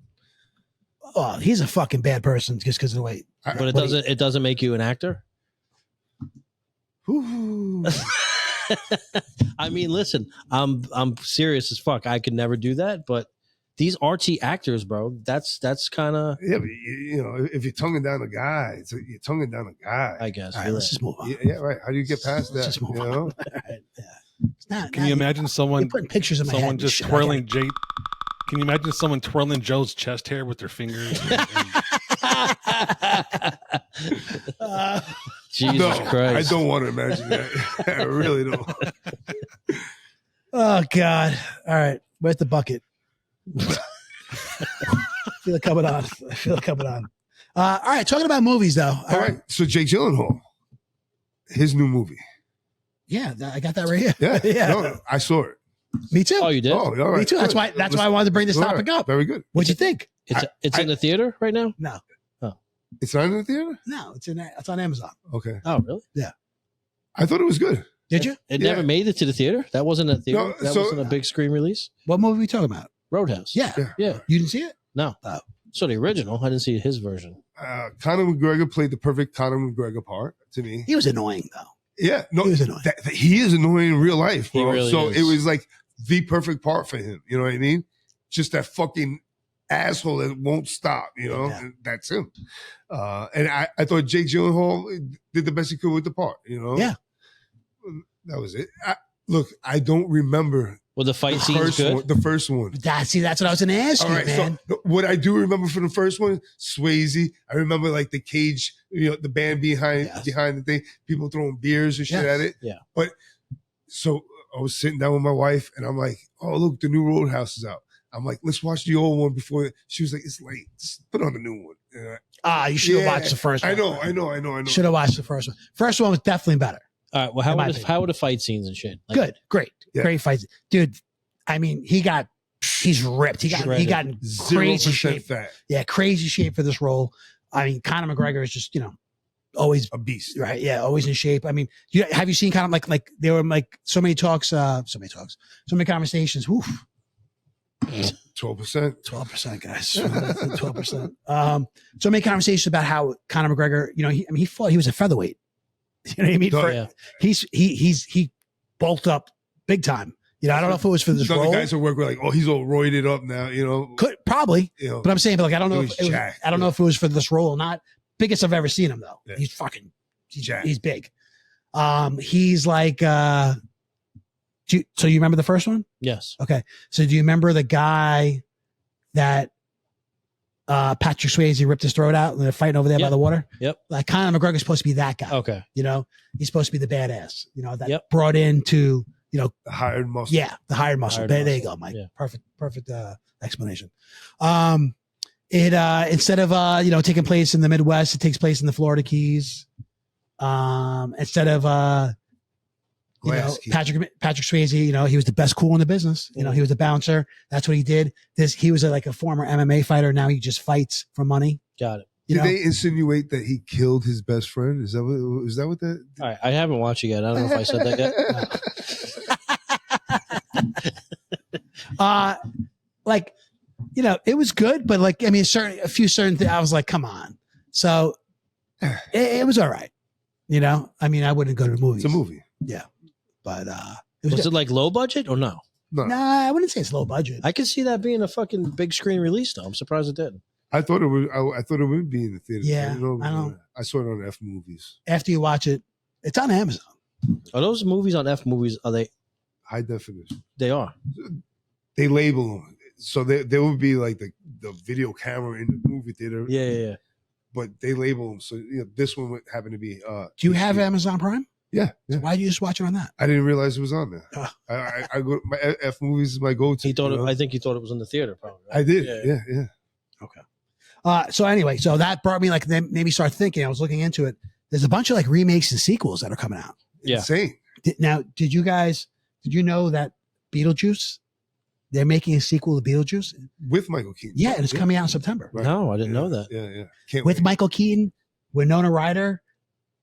Oh, he's a fucking bad person just because of the way. But it doesn't make you an actor. I mean, listen, I'm serious as fuck. I could never do that, but these artsy actors, bro, that's kind of Yeah, but if you're tonguing down a guy, you're tonguing down a guy. I guess. All right, let's just move on. Yeah, right. How do you get past that? Let's just move on. All right, yeah. It's not, Can you imagine someone you're putting pictures in my head someone and just shit. twirling Jake? Can you imagine someone twirling Joe's chest hair with their fingers? Jesus Christ. I don't want to imagine that. I really don't. Oh God! All right, we're at the bucket. I feel it coming on. I feel it coming on. All right, talking about movies though. All right. So Jake Gyllenhaal, his new movie. Yeah, I got that right here. Yeah. yeah. No, I saw it. Me too. Oh, you did? Oh, all right. Me too. That's why I wanted to bring this All topic right. up. Very good. What'd you think? It's in the theater right now? No, It's not in the theater? no, it's on Amazon. Okay. Oh, really? I thought it was good. Did you? It Yeah. never made it to the theater? That wasn't a theater? No, that so- wasn't a big screen release? What movie are we talking about? Roadhouse. Yeah. Yeah. You didn't see it? No. Oh. So the original, I didn't see his version. Conor McGregor played the perfect Conor McGregor part to me. He was annoying though. Yeah. No, He was annoying. he is annoying in real life, He bro. really So is. it was like the perfect part for him. You know what I mean? Just that fucking asshole that won't stop, Yeah. and that's him. And I thought Jake Gyllenhaal did the best he could with the part, Yeah. That was it. Look, I don't remember Well, the fight scene's good. the first one. That's what I was going to ask All you, right, man. so what I do remember from the first one, Swayze. I remember like the cage, the band behind the thing, people throwing beers and shit Yes. at it. Yeah. But so I was sitting down with my wife, and I'm like, "Oh, look, the new Roadhouse is out." I'm like, "Let's watch the old one before." She was like, "It's late. Just put on the new one." You should have Yeah, watched the first one. I know. Should have watched the first one. First one was definitely better. All right. Well, In my how opinion. were the fight scenes and shit? Like, Good, great, Yeah. great fights, dude. I mean, he's ripped. He got in crazy 0% shape. fat, Yeah, crazy shape for this role. I mean, Conor McGregor is just always a beast. right. Yeah, always in shape. I mean, have you seen kind of like there were like so many conversations. Woof, 12%. 12%, guys. 12%. So many conversations about how Conor McGregor, he fought. He was a featherweight. You know what I mean? Oh, yeah. He bulked up big time. I don't know if it was for this Some of role. the guys at work were like, "Oh, he's all roided up now," Could probably, but I'm saying, but like, I don't know. He was If it was, jacked, I don't know if it was for this role or not. Biggest I've ever seen him though. Yeah. He's fucking, jacked. he's big. He's like, so you remember the first one? Yes. Okay. So do you remember the guy that Patrick Swayze ripped his throat out and they're fighting over there by Yep. the water? Yep. Like Conor McGregor's supposed to be that guy. Okay. He's supposed to be the badass. That Yep. brought into The hired muscle. yeah, the hired muscle. Hired There you muscle. go, Mike. Yeah. Perfect explanation. It instead of taking place in the Midwest, it takes place in the Florida Keys. Instead of Glass Key. Patrick Swayze, he was the best cool in the business. He was the bouncer. That's what he did. He was like a former MMA fighter. Now he just fights for money. Got it. Did they insinuate that he killed his best friend? Is that what that? All right, I haven't watched it yet. I don't know if I said that yet. Like, it was good, but like, I mean, a few certain things, I was like, come on. So it was all right. I mean, I wouldn't go to the movies. It's a movie. Yeah. But Was it like low budget or no? No. Nah, I wouldn't say it's low budget. I could see that being a fucking big screen release, though. I'm surprised it didn't. I thought it would. I thought it would be in the theater. Yeah, I don't. I saw it on F Movies. After you watch it, it's on Amazon. Are those movies on F Movies? Are they high definition? They are. They label them, so there would be like the video camera in the movie theater. Yeah. But they label them, so this one would happen to be. Do you have Amazon Prime? Yeah. So why do you just watch it on that? I didn't realize it was on there. I go. My F Movies is my go-to. He thought. I think he thought it was in the theater. Probably. Right? I did. Yeah. Okay. So anyway, so that brought me made me start thinking. I was looking into it. There's a bunch of like remakes and sequels that are coming out. Yeah. Insane. Now, did you know that Beetlejuice, they're making a sequel to Beetlejuice with Michael Keaton? Yeah, and it's coming out in September. Right. No, I didn't know that. Yeah. Can't with wait. Michael Keaton, Winona Ryder,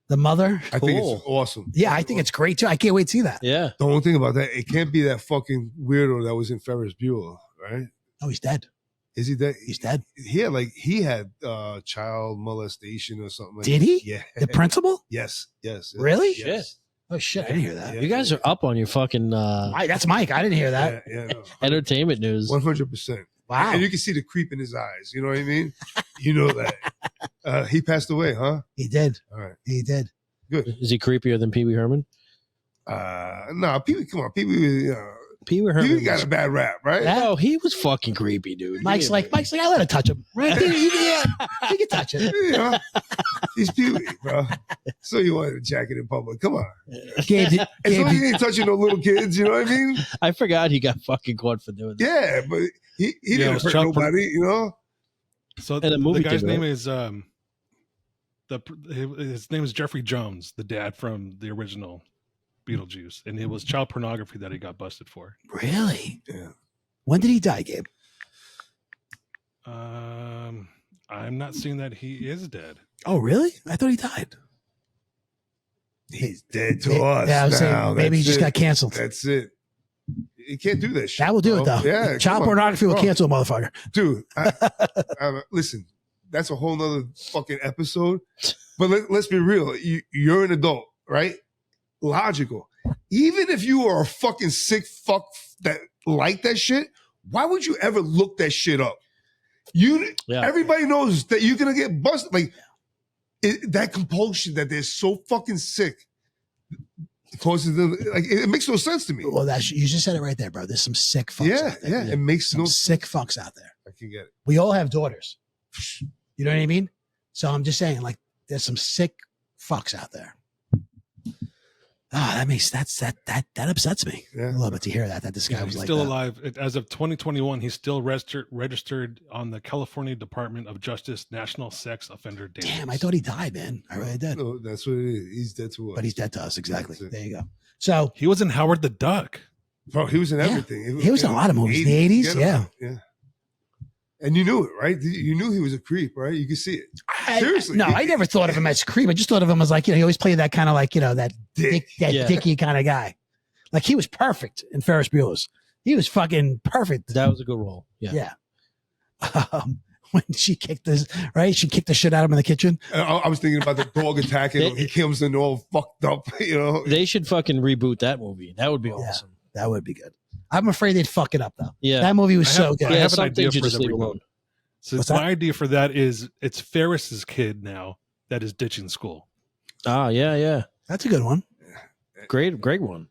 the mother. I think it's awesome. Yeah, I think it's great too. I can't wait to see that. Yeah. The only thing about that, it can't be that fucking weirdo that was in Ferris Bueller, right? Oh, he's dead. Is he dead? He's dead. He had child molestation or something. Did he? Yeah. The principal? Yes. Really? Yes. Oh shit! I didn't hear that. You guys are up on your fucking. That's Mike. I didn't hear that. Yeah. No. Entertainment news. 100%. Wow. And you can see the creep in his eyes. You know what I mean? You know that. He passed away, huh? He did. All right. He did. Good. Is he creepier than Pee Wee Herman? No, Pee Wee. Come on, Pee Wee. Pee Wee Herman got a bad rap, right? Oh, he was fucking creepy, dude. Mike's like, I let her touch him. Right? Yeah, you can touch it. He's Pee Wee, bro. So you wanted to jack it in public? Come on. Gabe, As long as he ain't touching no little kids, you know what I mean? I forgot he got fucking caught for doing that. Yeah, but he didn't hurt nobody, you know. So And a movie the guy's did, name right? is his name is Jeffrey Jones, the dad from the original Beetlejuice, and it was child pornography that he got busted for. Really? Yeah. When did he die, Gabe? I'm not seeing that he is dead. Oh, really? I thought he died. He's dead to us. Yeah, I was now. saying maybe he just got canceled. That's it. You can't do that shit. That will do it bro. though. Yeah, Child come on. pornography will Bro. cancel a motherfucker. Dude, listen, that's a whole nother fucking episode. But let's be real. You're an adult, right? Logical. Even if you are a fucking sick fuck that like that shit, why would you ever look that shit up? Everybody knows that you're gonna get busted. Like that compulsion that they're so fucking sick causes them. Like it makes no sense to me. Well, you just said it right there, bro. There's some sick fucks out there. Yeah. It makes Some no sick fucks out there. I can get it. We all have daughters. You know what I mean? So I'm just saying, like, there's some sick fucks out there. That upsets me a little bit to hear that this guy was He's like still that. alive. As of 2021, he's still registered on the California Department of Justice National Sex Offender Database. Damn, I thought he died, man. I really did. No, that's what it is. He's dead to us. But he's dead to us, exactly. That's it. There you go. So he was in Howard the Duck. Bro, he was in everything. He was in a lot of movies. The 80s, yeah. Yeah. And you knew it, right? You knew he was a creep, right? You could see it. Seriously. I never thought of him as creep. I just thought of him as like, he always played that kind of like, that dicky kind of guy. Like he was perfect in Ferris Bueller's. He was fucking perfect. That was a good role. Yeah. When she kicked she kicked the shit out of him in the kitchen. I was thinking about the dog attacking him. He comes in all fucked up, They should fucking reboot that movie. That would be awesome. That would be good. I'm afraid they'd fuck it up though. Yeah. That movie was so good. I have an some idea things you for just the leave reboot. alone. So What's my that? idea for that is it's Ferris's kid now that is ditching school. Ah, yeah. That's a good one. Great one.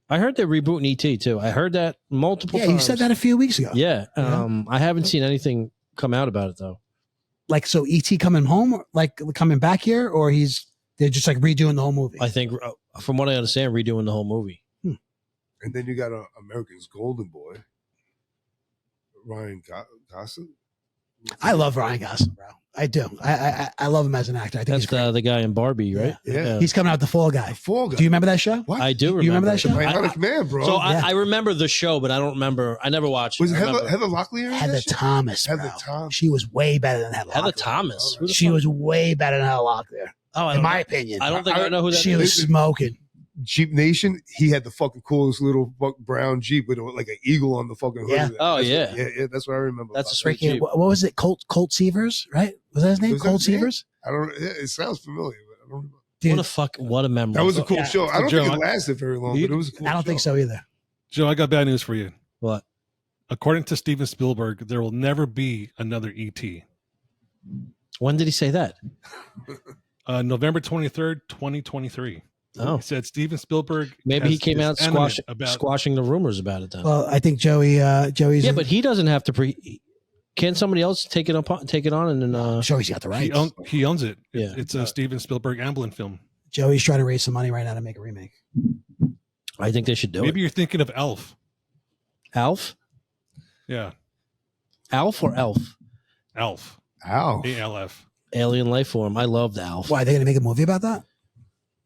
I heard they're rebooting ET too. I heard that multiple times. Yeah, you said that a few weeks ago. Yeah. I haven't seen anything come out about it though. Like, so E.T. coming home, like coming back here, or they're just like redoing the whole movie? I think, from what I understand, redoing the whole movie. And then you got American's Golden Boy, Ryan Gosling. I love Ryan Gosling, bro. I do. I love him as an actor. I think That's he's great. the guy in Barbie, right? Yeah. He's coming out the Fall Guy. The Fall Guy. Do you remember that show? What? I do remember. You remember that The show? Bionic Man, bro. So Yeah. I remember the show, but I don't remember. I never watched it. was it I remember- Heather Locklear? in Heather that shit? Thomas, bro. Heather Thomas. She was way better than Heather. Heather Locklear. Thomas? Who the She fuck- was way better than Heather Locklear, Oh, I in don't my know. opinion. I don't think I know who that She is. was smoking. Jeep Nation, he had the fucking coolest little brown Jeep with like an eagle on the fucking hood. Yeah. of it. Oh, That's yeah. what, yeah. That's what I remember. That's a about sweet Freaking, Jeep. what was it? Colt Severs, right? Was that his name? Was that Colt his name? Severs? it. I don't. Yeah, it sounds familiar, but I don't remember. Dude, What a memory. That was a cool Yeah. show. I don't Joe, think it lasted very long, but it was a cool I don't think show. so either. Joe, I got bad news for you. What? According to Steven Spielberg, there will never be another ET. When did he say that? November 23rd, 2023. Oh, He said Steven Spielberg. maybe he has- came is out adamant about squashing the rumors about it then. Well, I think Joey's. Yeah, but he doesn't have to Can somebody else take it on and then? I'm sure he's got the rights. He owns it. Yeah. It's a Steven Spielberg Amblin film. Joey's trying to raise some money right now to make a remake. I think they should do Maybe it. you're thinking of Elf. Alf? Yeah, Alf or Elf? Alf. Ow. ALF. Alien life form. I loved Alf. Why, are they going to make a movie about that?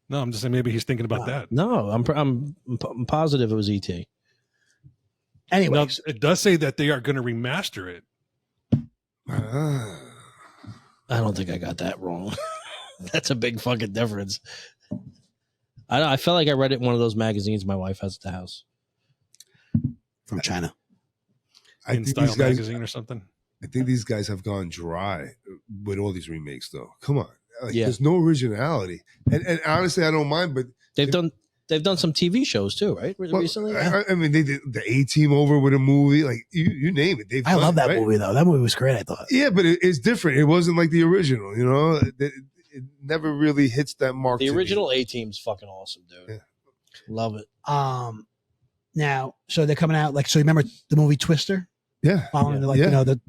No, I'm just saying maybe he's thinking about that. No, I'm positive it was ET. Anyways, Now, it does say that they are going to remaster it. Ah. I don't think I got that wrong. That's a big fucking difference. I felt like I read it in one of those magazines my wife has at the house. from China. I In think Style these guys. magazine or something. I think these guys have gone dry with all these remakes, though. Come on, like, Yeah. there's no originality, and honestly, I don't mind. But They've done some TV shows too, right? well, Recently. I mean, they did the A-Team over with a movie, like you name it. I love that right? movie, though. That movie was great, I thought. Yeah, but it's different. It wasn't like the original. You know, it never really hits that mark. The to me. original A-Team's fucking awesome, dude. Yeah. Love it. Now, so they're coming out, like, so remember the movie Twister? Yeah, Following the, like, Yeah. you know, the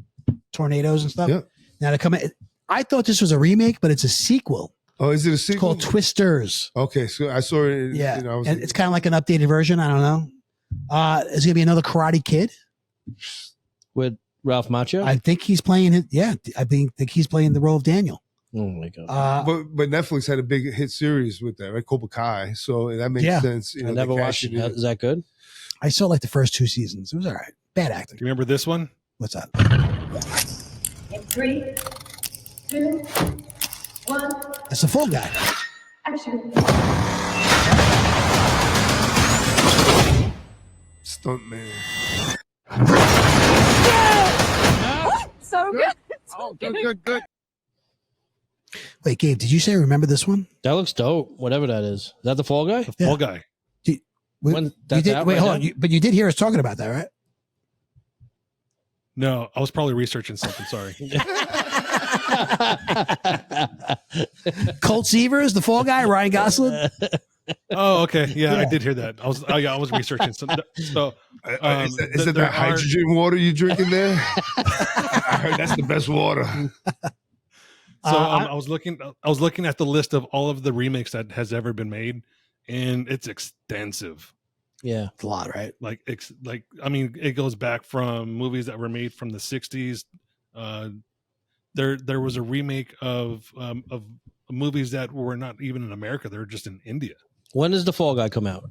tornadoes and stuff? Yeah. Now they're coming. I thought this was a remake, but it's a sequel. Oh, is it a It's sequel? called Twisters. Okay, so I saw it. Yeah. You know, I was And it's kind of like an updated version. I don't know. Is going to be another Karate Kid. With Ralph Macchio. I think he's playing it. Yeah. I think he's playing the role of Daniel. Oh my god! but Netflix had a big hit series with that, right? Cobra Kai, so that makes Yeah. sense. You know, I never they watched cashed it. in. Is that good? I saw like the first 2 seasons. It was all right. Bad acting. Do you remember this one? What's that? In 3, 2, 1, That's the Full Guy. action. Stunt man. So good. Oh, good. Wait, Gabe, did you say remember this one? That looks dope. Whatever that is that the Fall Guy? The Yeah. Fall Guy. When You that's did, out wait, right hold now? on. But you did hear us talking about that, right? No, I was probably researching something. Sorry. Colt Severs, the Fall Guy, Ryan Gosling. Oh, okay. Yeah, Yeah. I did hear that. I was researching something. So Is that there that are- hydrogen water you drinking there? I heard that's the best water. So I was looking at the list of all of the remakes that has ever been made, and it's extensive. Yeah. It's a lot, right? Like I mean, it goes back from movies that were made from the '60s. There was a remake of movies that were not even in America; they were just in India When does the Fall Guy come out?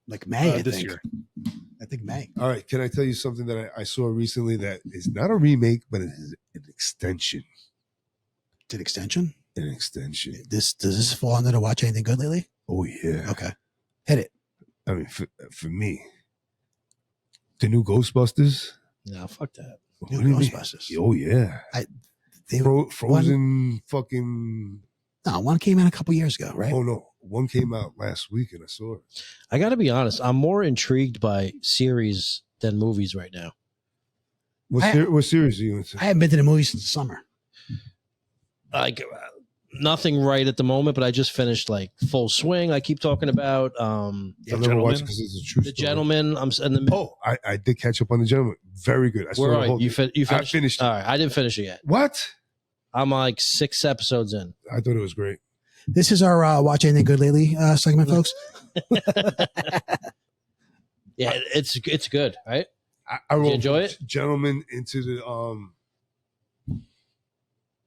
Like May, I this think. year. I think May. All right, can I tell you something that I saw recently that is not a remake, but it is an extension. Did extension? An extension. Does this fall under the watch anything good lately? Oh yeah. Okay. Hit it. I mean, for me, the new Ghostbusters. No, fuck that. What New do you mean? Ghostbusters. Oh yeah. They, Frozen fucking. no, one came out a couple years ago, right? Oh no, one came out last week and I saw it. I got to be honest. I'm more intrigued by series than movies right now. What series are you into? I haven't been to the movies since the summer. Like nothing right at the moment, but I just finished like Full Swing. I keep talking about I've never watched it because it's a true The story. Gentleman. I'm in the Oh, I did catch up on The Gentleman. Very good. I saw Where the are whole you? thing. You I finished? finished it. All right, I didn't finish it yet. What? I'm like 6 episodes in. I thought it was great. This is our Watch Anything Good Lately segment, folks. Yeah, it's good, right? I Did you wrote enjoy it? Gentleman into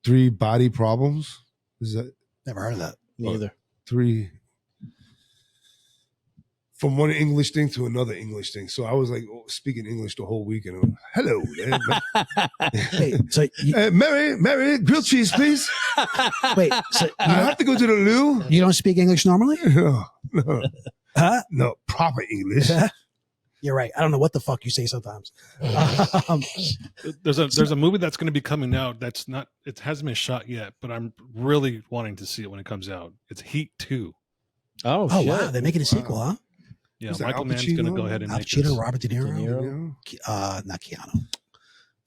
3 body problems. Is that Never heard of that. Me either. 3 from one English thing to another English thing? So I was like speaking English the whole weekend. I'm like, hello, Wait, so Mary, grilled cheese, please. wait, so I have to go to the loo. you don't speak English normally? No, Huh? no, proper English. You're right. I don't know what the fuck you say sometimes. There's a movie that's going to be coming out that's not, it hasn't been shot yet, but I'm really wanting to see it when it comes out. It's Heat 2. Oh, Oh shit. wow, they're making a sequel, huh? Yeah, Is that Michael Al Mann's going to Pacino? go ahead and Al make this. Pacino, Robert De Niro, Yeah. not Keanu,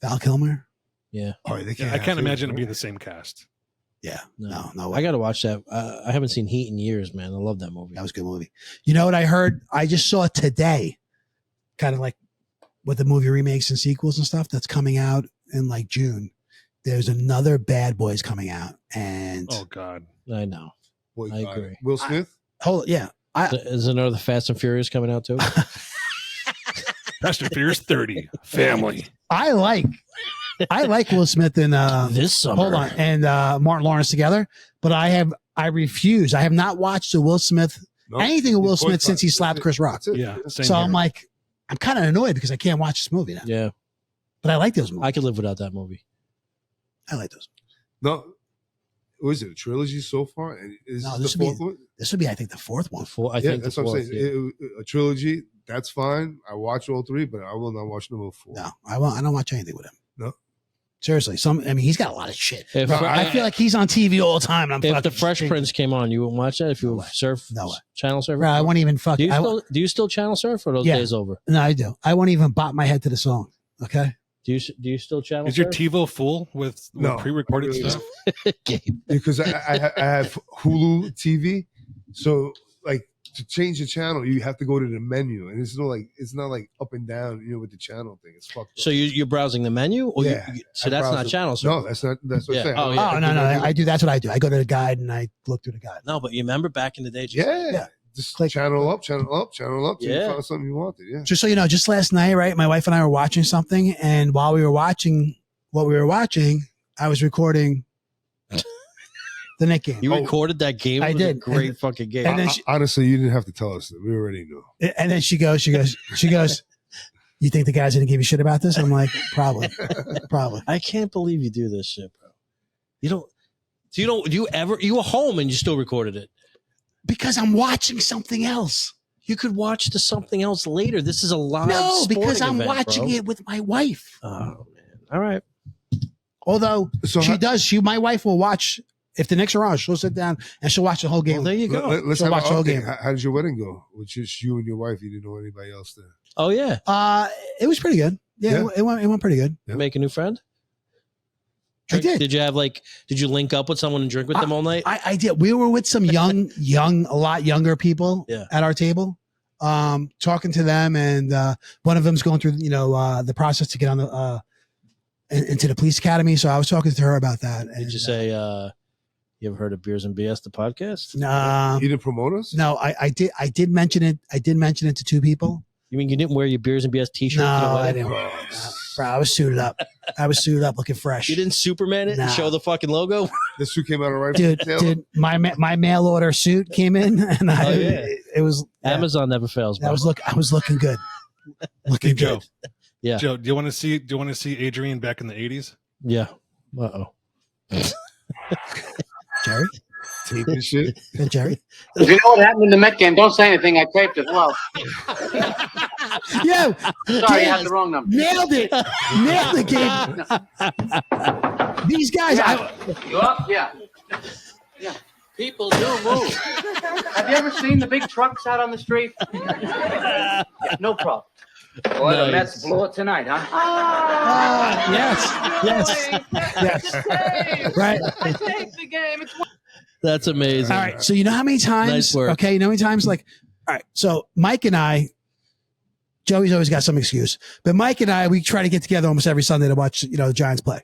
Val Kilmer. Yeah. Oh, they can't Yeah, I have can't two, imagine it right? being the same cast. Yeah, No. no, I got to watch that. I haven't seen Heat in years, man. I love that movie. that was a good movie. You know what I heard? I just saw it today, kind of like with the movie remakes and sequels and stuff that's coming out in like June. There's another Bad Boys coming out, and Oh, God. I know. Boy, I agree. Will Smith. Is another Fast and Furious coming out too? Fast and Furious 30. Family. I like Will Smith and This summer. hold on, and Martin Lawrence together, but I refuse. I have not watched a Will Smith No, anything of Will he's Smith since he boycotted. slapped That's Chris it. Rock. That's it. Yeah, same So here. I'm like, I'm kind of annoyed because I can't watch this movie now. Yeah. But I like those movies. I could live without that movie. I like those. No, was it a trilogy so far? And is No, this this the would be- fourth one? This would be, I think, the fourth one. I Yeah, think that's the what I'm fourth, saying. A trilogy, that's fine. I watch all 3, but I will not watch number 4. No, I don't watch anything with him. No. Seriously, he's got a lot of shit. If, Bro, I feel like he's on TV all the time. And I'm if fucking the Fresh shaking. Prince came on, you wouldn't watch that if you No were way. surf No way. channel surfer? Bro, I won't even fuck. Do you still channel surf or are those Yeah. days over? No, I do. I won't even bop my head to the song. Okay. Do you still channel Is your surf? TiVo full with No, pre-recorded really stuff? Because I have Hulu TV, so like to change the channel, you have to go to the menu, and it's not like up and down, with the channel thing. It's fucked up. So you're browsing the menu? Or Yeah, so I that's browse not it. channel surf? No, that's what Yeah. I'm saying. Oh, yeah. Oh no, I do. That's what I do. I go to the guide and I look through the guide. No, but you remember back in the day? Yeah. Just Click. channel up till Yeah. you find something you wanted. Yeah. Just so you know, just last night, right? My wife and I were watching something, and while we were watching what we were watching, I was recording the Knicks game. You recorded that game? I It was a did. great fucking game. And then Honestly, you didn't have to tell us that. We already knew. And then she goes, you think the guy's going to give you shit about this? I'm like, probably. I can't believe you do this shit, bro. You were home and you still recorded it. Because I'm watching something else. You could watch the something else later. This is a live No, because sporting I'm event, watching bro. it with my wife. Oh, man. All right. Although So my wife will watch, if the Knicks are on, she'll sit down and she'll watch the whole game. Well, there you go. Let's So have watch the an whole update. game. How did your wedding go? With just you and your wife? You didn't know anybody else there. Oh, yeah. It was pretty good. Yeah. Yeah. It went pretty good. Yeah. Make a new friend? I did. Did you link up with someone and drink with them all night? I did. We were with some a lot younger people at our table, talking to them, and one of them's going through, the process to get on the into the police academy. So I was talking to her about that. And, Did you say you ever heard of Beers and BS, the podcast? No, You didn't promote us? no, I did mention it. I did mention it to 2 people. You mean you didn't wear your Beers and BS t-shirt? No, to the I wedding? didn't. Bro, I was suited up. looking fresh. You didn't Superman it and Nah. show the fucking logo? The suit came out all right. Dude, my mail order suit came in, and it was Amazon never fails, bro. I was looking good. Looking Hey, Joe. good. Yeah. Joe, do you want to see Adrian back in the 80s? Yeah. Uh-oh. Jerry? Tape and shit. Hey, Jerry? If you know what happened in the Met game, don't say anything. I taped as well. Yo, Sorry, you had the wrong number. nailed it. Nailed the game. These guys, You up? Yeah. Yeah. People do move. Have you ever seen the big trucks out on the street? Yeah, no problem. Boy, the Mets blew it tonight, huh? yes. Right. I taped the game. It's That's amazing. All right. So you know how many times? Nice work. Okay. You know how many times? Like, all right. So Mike and I, Joey's always got some excuse, but Mike and I, we try to get together almost every Sunday to watch, the Giants play.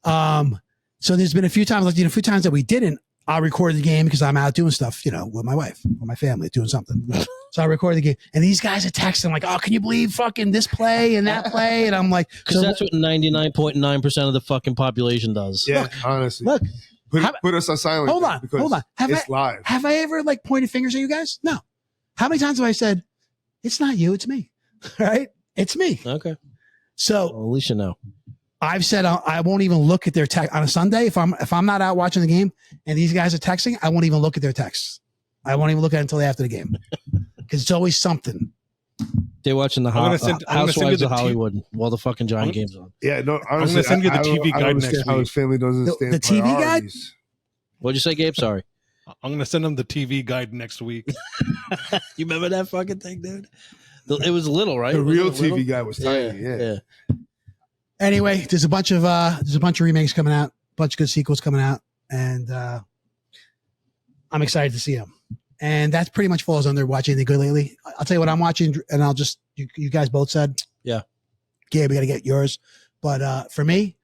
So there's been a few times, a few times that we didn't. I'll record the game because I'm out doing stuff, with my wife or my family doing something. So I record the game, and these guys are texting like, "Oh, can you believe fucking this play and that play?" And I'm like, because that's what 99.9% of the fucking population does. Yeah, honestly. Look, put us on silent. hold on. It's live. Have I ever like pointed fingers at you guys? No. How many times have I said, "It's not you, it's me"? Right? It's me. Okay. So well, at least you know. I've said I won't even look at their text on a Sunday if I'm not out watching the game and these guys are texting. I won't even look at their texts. I won't even look at it until after the game because it's always something. They're watching the Housewives of Hollywood while the fucking Giant game's on. Yeah, no. Honestly, I'm going to send you the TV guide next week. How his family doesn't understand the TV guide. What'd you say, Gabe? Sorry. I'm going to send them the TV guide next week. You remember that fucking thing, dude? It was little, right? The real TV guy was tiny. Yeah. Anyway, there's a bunch of remakes coming out, a bunch of good sequels coming out, and I'm excited to see them. And that pretty much falls under watching anything good lately. I'll tell you what I'm watching, and I'll just you guys both said, yeah, Gabe, we got to get yours. But for me,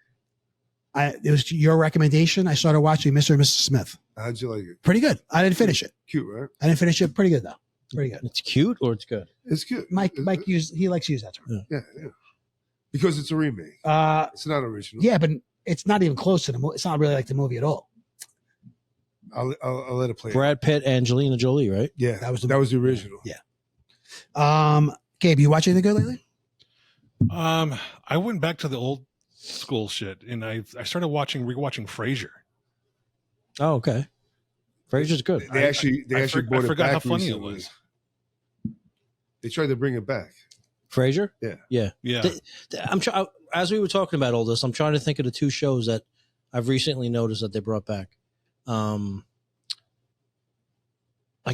it was your recommendation. I started watching Mr. and Mrs. Smith. How'd you like it? Pretty good. I didn't finish it. Cute, right? I didn't finish it. Pretty good though. Pretty good. It's cute or it's good. It's cute. Mike he likes to use that term. Yeah. Because it's a remake. It's not original. Yeah, but it's not even close to the movie. It's not really like the movie at all. I'll let it play. Brad Pitt, Angelina Jolie, right? Yeah, that was the original. Yeah. Gabe, you watch anything good lately? I went back to the old school shit, and I started rewatching Frasier. Oh, okay. Frasier's good. They actually brought it back. I forgot how funny recently. it was. They tried to bring it back. Frasier? Yeah. I'm trying. As we were talking about all this, I'm trying to think of the two shows that I've recently noticed that they brought back. I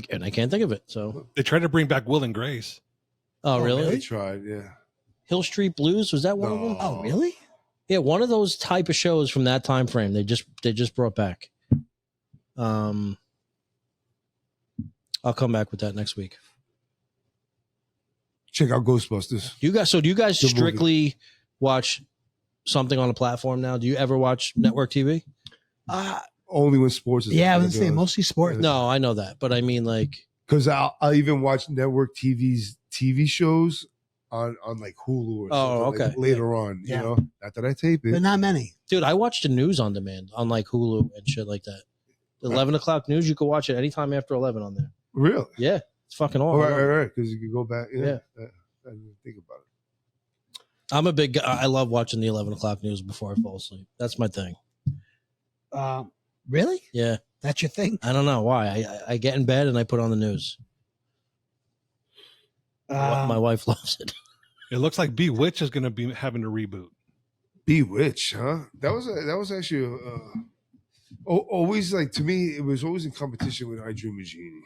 can't think of it. So they tried to bring back Will and Grace. Oh, really? They tried. Yeah. Hill Street Blues, was that one of them? Oh, really? Yeah, one of those type of shows from that time frame. They just brought back. I'll come back with that next week. Check out Ghostbusters. Do you guys strictly watch something on a platform now? Do you ever watch network TV? Only when sports is. Yeah, I was saying mostly sports. No, I know that, but I mean like because I'll even watch network TV's TV shows on like Hulu or something like later on. Yeah. You know, not that I tape it, but not many. Dude, I watch the news on demand on like Hulu and shit like that. 11 o'clock news, you can watch it anytime after 11 on there. Really? Yeah, it's fucking all awesome. right. Because you can go back. Yeah. I didn't think about it. I'm a big guy. I love watching the 11 o'clock news before I fall asleep. That's my thing. Really? Yeah. That's your thing? I don't know why. I get in bed and I put on the news. My wife loves it. It looks like Bewitched is going to be having a reboot. Bewitched, huh? That was actually always like, to me, it was always in competition with I Dream of Jeannie.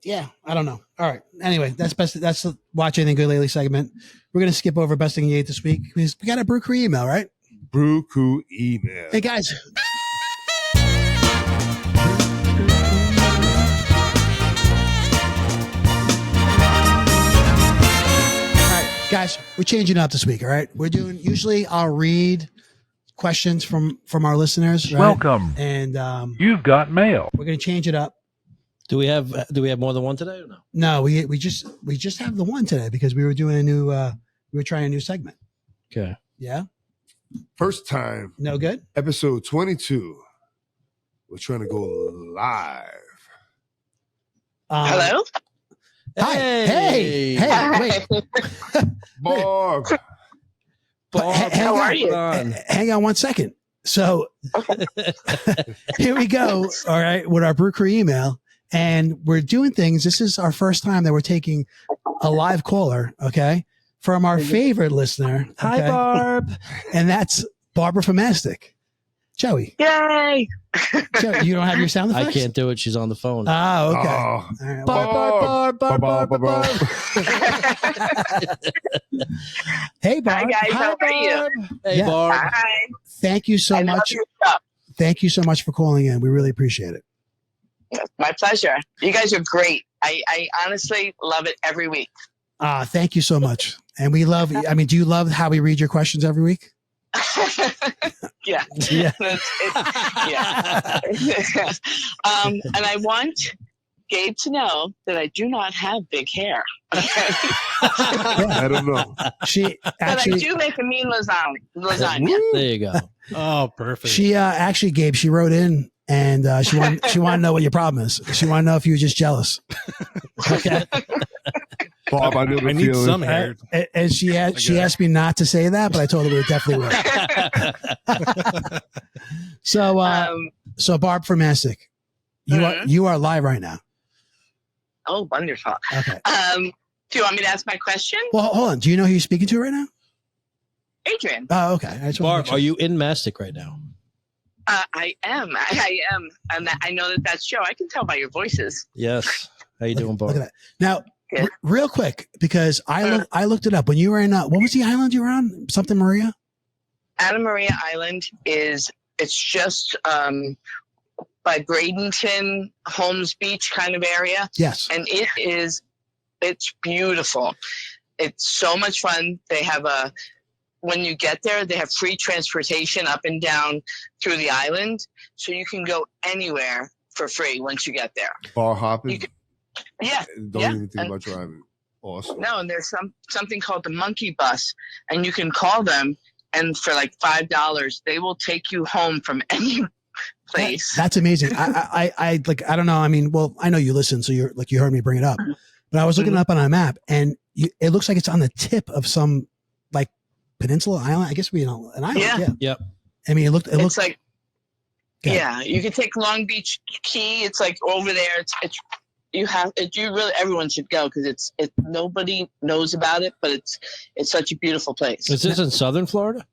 Yeah, I don't know. All right. Anyway, that's the Watch Anything Good Lately segment. We're going to skip over Best Thing You Ate this week because we got a Brew Crew email, right? Brew Crew email. Hey, guys. Guys, we're changing up this week, all right? We're doing, usually I'll read questions from our listeners. Right? Welcome. And you've got mail. We're going to change it up. Do we have more than one today or no? No, we just have the one today because we were doing we were trying a new segment. Okay. Yeah. First time. No good? Episode 22. We're trying to go live. Hello? Hi. Hey. Wait. Barb. How are you? Hang on 1 second. So here we go. All right. With our Brew Crew email. And we're doing things. This is our first time that we're taking a live caller. Okay. From our favorite listener. Okay? Hi, Barb. And that's Barbara from Mastic. Joey. Yay. Joey, you don't have your sound effects? I can't do it. She's on the phone. Oh, okay. Oh. All right, Barb. Hey, Barb. Hi, guys. How are you? Hey, Barb. Hi. Thank you so I love much. your stuff. Thank you so much for calling in. We really appreciate it. My pleasure. You guys are great. I honestly love it every week. Thank you so much. And we love, do you love how we read your questions every week? Yeah. Yeah. Yeah. And I want Gabe to know that I do not have big hair. I don't know. She But actually, I do make a mean lasagna. There you go. Oh, perfect. she actually, Gabe, she wrote in and she wanted to know what your problem is. She wanted to know if you were just jealous. Okay. Bob, I know the I need feeling. some hair. And she asked me not to say that, but I told her we definitely would. So Barb from Mastic, you are live right now. Oh, wonderful. Okay. Do you want me to ask my question? Well, hold on. Do you know who you're speaking to right now? Adrian. Oh, okay. I just wanna Barb, make sure. are you in Mastic right now? I am. I am. And I know that's Joe. I can tell by your voices. Yes. How you doing, Barb? Look at that. Now, Good. real quick, because I looked it up. When you were in, what was the island you were on? Something Maria? Anna Maria Island it's just by Bradenton, Holmes Beach kind of area. Yes. And it's beautiful. It's so much fun. They have when you get there, they have free transportation up and down through the island. So you can go anywhere for free once you get there. Bar hopping. Yeah. Don't yeah. even think about driving. Awesome. No, and there's something called the Monkey Bus, and you can call them, and for like $5, they will take you home from any place. That's amazing. I don't know. I mean, well, I know you listen, so you heard me bring it up, but I was looking it up on a map, and it looks like it's on the tip of some like peninsula island. I guess an island. Yeah. Yep. I mean, it looked like, yeah, you can take Long Beach Key. It's like over there. Everyone should go because nobody knows about it, but it's such a beautiful place. Is this in Southern Florida?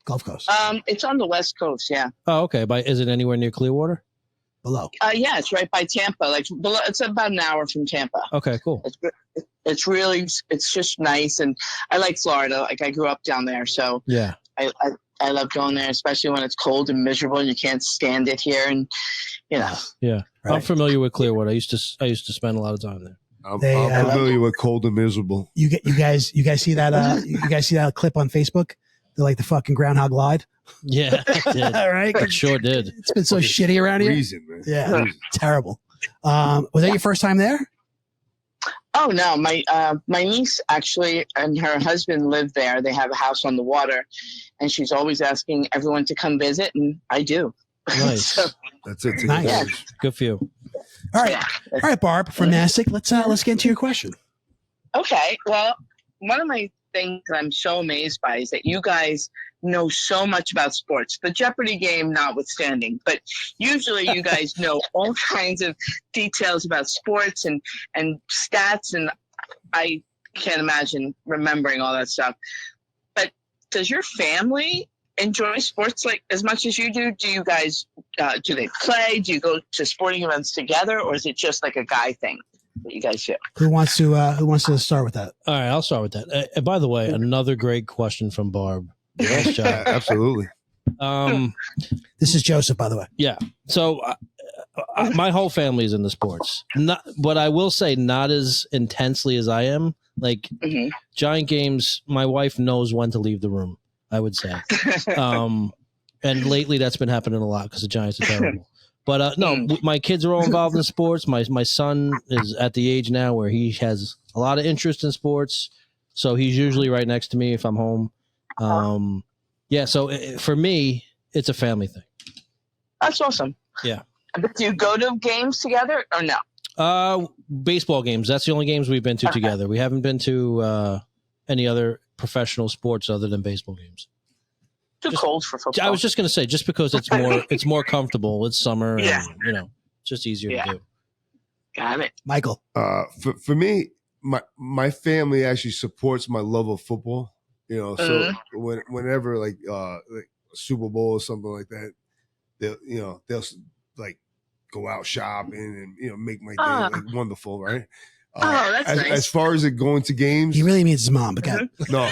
Gulf Coast. It's on the West Coast. Yeah. Oh, okay. Is it anywhere near Clearwater? Below. Yeah, it's right by Tampa. Like below, it's about an hour from Tampa. Okay, cool. It's really, it's just nice, and I like Florida. Like I grew up down there, so yeah, I love going there, especially when it's cold and miserable and you can't stand it here, and yeah. Right. I'm familiar with Clearwater. I used to spend a lot of time there. I'm familiar with cold and miserable. You guys see that? You guys see that clip on Facebook? They're like the fucking groundhog lied. Yeah, it did. Right? It sure did. It's been so shitty around here. Reason, man. Yeah, Reason. terrible. Was that your first time there? Oh no, my niece actually and her husband live there. They have a house on the water, and she's always asking everyone to come visit, and I do. Nice. So, That's it. Nice. Yeah. Good for you. All right, Barb from Mastic. Let's get into your question. Okay, well, one of my things I'm so amazed by is that you guys know so much about sports, the Jeopardy game notwithstanding, but usually you guys know all kinds of details about sports and stats, and I can't imagine remembering all that stuff. But does your family enjoy sports like as much as you do? Do you guys do they play? Do you go to sporting events together, or is it just like a guy thing that you guys do? Who wants to start with that? All right, I'll start with that. And by the way, another great question from Barb. Yes, John. Absolutely. This is Joseph, by the way. Yeah. So my whole family is in the sports. But I will say not as intensely as I am. Like Giant games, my wife knows when to leave the room, I would say. And lately that's been happening a lot because the Giants are terrible. But no, my kids are all involved in sports. My son is at the age now where he has a lot of interest in sports. So he's usually right next to me if I'm home. Yeah, so for me, it's a family thing. That's awesome. Yeah. But do you go to games together or no? Baseball games. That's the only games we've been to together. We haven't been to any other professional sports other than baseball games. Too cold for football. I was just going to say, just because it's more comfortable. It's summer. And, it's just easier to do. Got it. Michael. For me, my family actually supports my love of football. So whenever like a Super Bowl or something like that, they'll like go out shopping and make my day like wonderful, right? That's nice. As far as it going to games, He really means his mom, but no.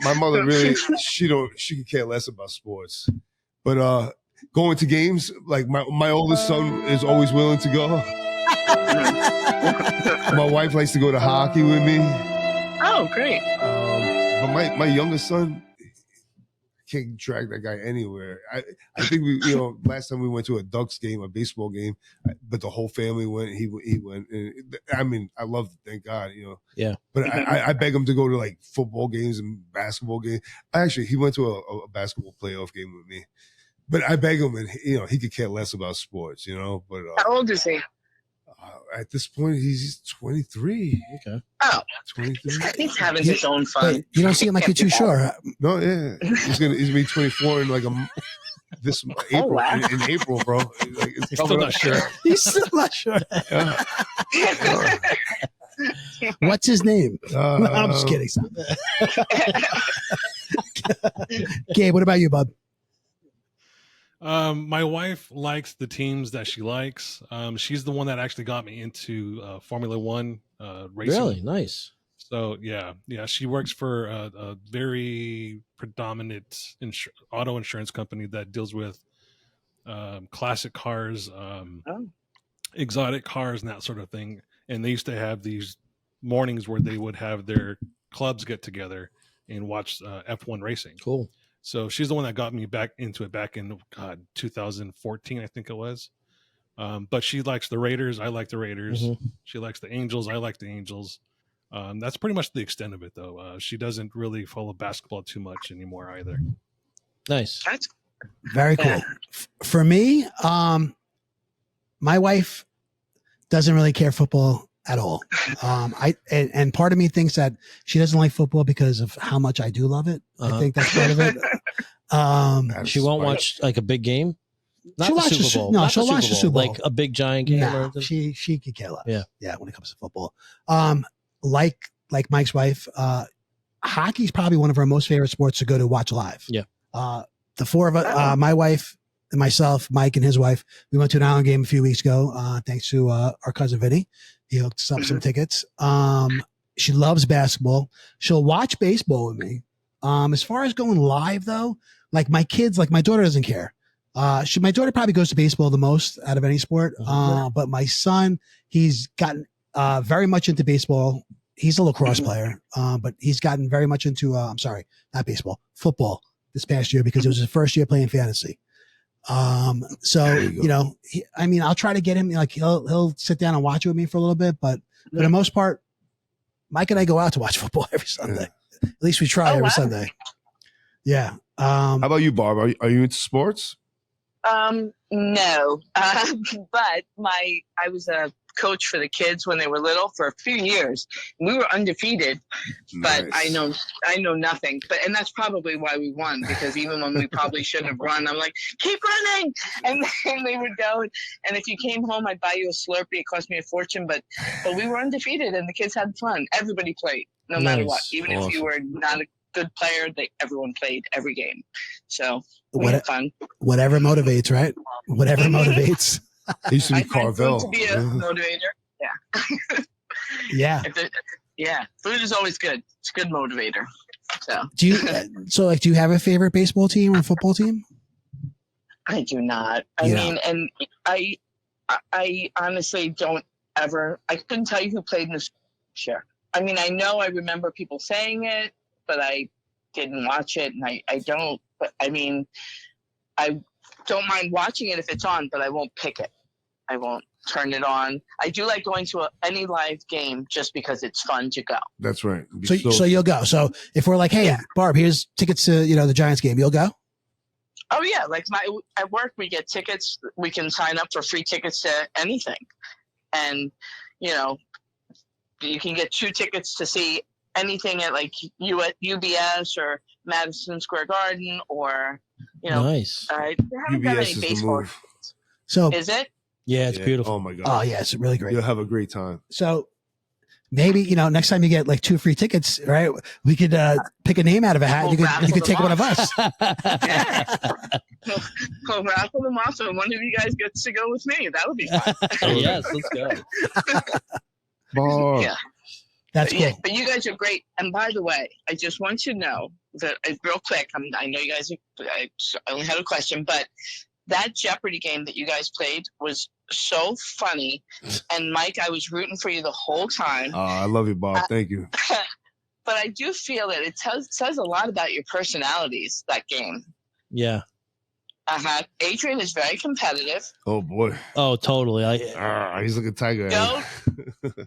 My mother really she could care less about sports, but going to games, like my oldest son is always willing to go. My wife likes to go to hockey with me. Oh, great. But my youngest son, can't drag that guy anywhere. I think last time we went to a Ducks game, a baseball game, but the whole family went. He went. And, I mean, I love it. Thank God, Yeah. But I beg him to go to like football games and basketball games. Actually, he went to a basketball playoff game with me. But I beg him, and he could care less about sports, But How old is he? At this point, he's 23. Okay. Oh, 23. he's having his own fun. Hey, you don't seem like you're too sure. No, yeah, he's gonna be 24 in like this April. wow. In April, bro. Like, it's Still not sure. He's still not sure. Yeah. What's his name? I'm just kidding. Gabe, what about you, bub? My wife likes the teams that she likes. She's the one that actually got me into Formula One racing. Really nice. So yeah, she works for a very predominant auto insurance company that deals with classic cars, exotic cars, and that sort of thing. And they used to have these mornings where they would have their clubs get together and watch F1 racing. Cool. So she's the one that got me back into it back in 2014, I think it was. But she likes the Raiders. I like the Raiders. Mm-hmm. She likes the Angels. I like the Angels. That's pretty much the extent of it, though. She doesn't really follow basketball too much anymore either. Nice. Very cool. For me, my wife doesn't really care football at all. And part of me thinks that she doesn't like football because of how much I do love it. I think that's part of it. She won't watch like a big game. Not She'll the watch Super Bowl. No, Not she'll the watch the Super Bowl. Like a big giant game. Nah, or anything? she could care less. Yeah. When it comes to football. Like Mike's wife, hockey's probably one of our most favorite sports to go to watch live. Yeah. The four of us, my wife and myself, Mike and his wife, we went to an Island game a few weeks ago. Thanks to our cousin Vinny. He hooked us up some tickets. She loves basketball. She'll watch baseball with me. As far as going live though, like my kids, like my daughter doesn't care. My daughter probably goes to baseball the most out of any sport. But my son, he's gotten very much into baseball. He's a lacrosse player, but he's gotten very much into, not baseball, football this past year because it was his first year playing fantasy. I'll try to get him, like he'll sit down and watch it with me for a little bit, but for the most part, Mike and I go out to watch football every Sunday. At least we try every Sunday. Yeah. How about you, Barb? Are you into sports? No. But I was a coach for the kids when they were little for a few years. We were undefeated, but Nice. I know nothing. And that's probably why we won, because even when we probably shouldn't have run, I'm like, keep running, and then they would go. And if you came home, I'd buy you a Slurpee. It cost me a fortune, but we were undefeated, and the kids had fun. Everybody played, no matter what. Even if you were not a good player, everyone played every game. So we had fun. Whatever motivates, right? Whatever motivates. It used to be I find Carvel. food to be a motivator. Yeah. Yeah. Yeah. Food is always good. It's a good motivator. So Do you have a favorite baseball team or football team? I do not. I mean, and I honestly don't ever. I couldn't tell you who played in this year. I mean, I remember people saying it, but I didn't watch it, and I don't. But I mean, I don't mind watching it if it's on, but I won't pick it. I won't turn it on. I do like going to any live game just because it's fun to go. That's right. So you'll go. So if we're like, hey, Barb, here's tickets to the Giants game, you'll go? Oh yeah, like at work we get tickets. We can sign up for free tickets to anything, and you can get 2 tickets to see anything at like UBS or Madison Square Garden or Nice. I haven't done any baseball. So is it? Yeah, it's beautiful. Oh my god. Oh yeah, it's really great. You'll have a great time. So maybe next time you get like 2 free tickets, right? We could pick a name out of a hat. You could take one of us. We'll raffle them off, and one of you guys gets to go with me. That would be fun. Yes, let's go. Barb. Yeah. That's cool. Yeah, but you guys are great. And by the way, I just want you to know that real quick. I know you guys. I only had a question, but that Jeopardy game that you guys played was so funny. And Mike, I was rooting for you the whole time. I love you, Bob. Thank you. but I do feel that it says a lot about your personalities, that game. Yeah. Adrian is very competitive. Oh boy. Oh, totally. He's like a tiger. Joe,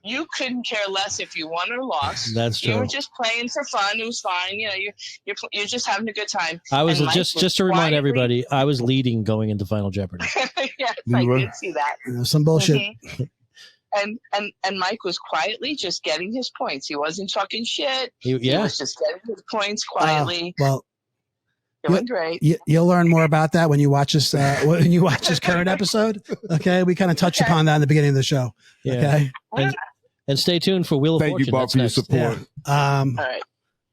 you couldn't care less if you won or lost. That's true. You were just playing for fun. It was fine. You know, you're just having a good time. I was And Mike just to remind everybody, I was leading going into Final Jeopardy. Yes, I did see that. Some bullshit. And Mike was quietly just getting his points. He wasn't talking shit. He was just getting his points quietly. Well, doing great. You'll learn more about that when you watch this. When you watch this current episode. Okay, we kind of touched upon that in the beginning of the show. Yeah. Okay, and stay tuned for Wheel of Fortune. Thank you, Bob, for your support. All right.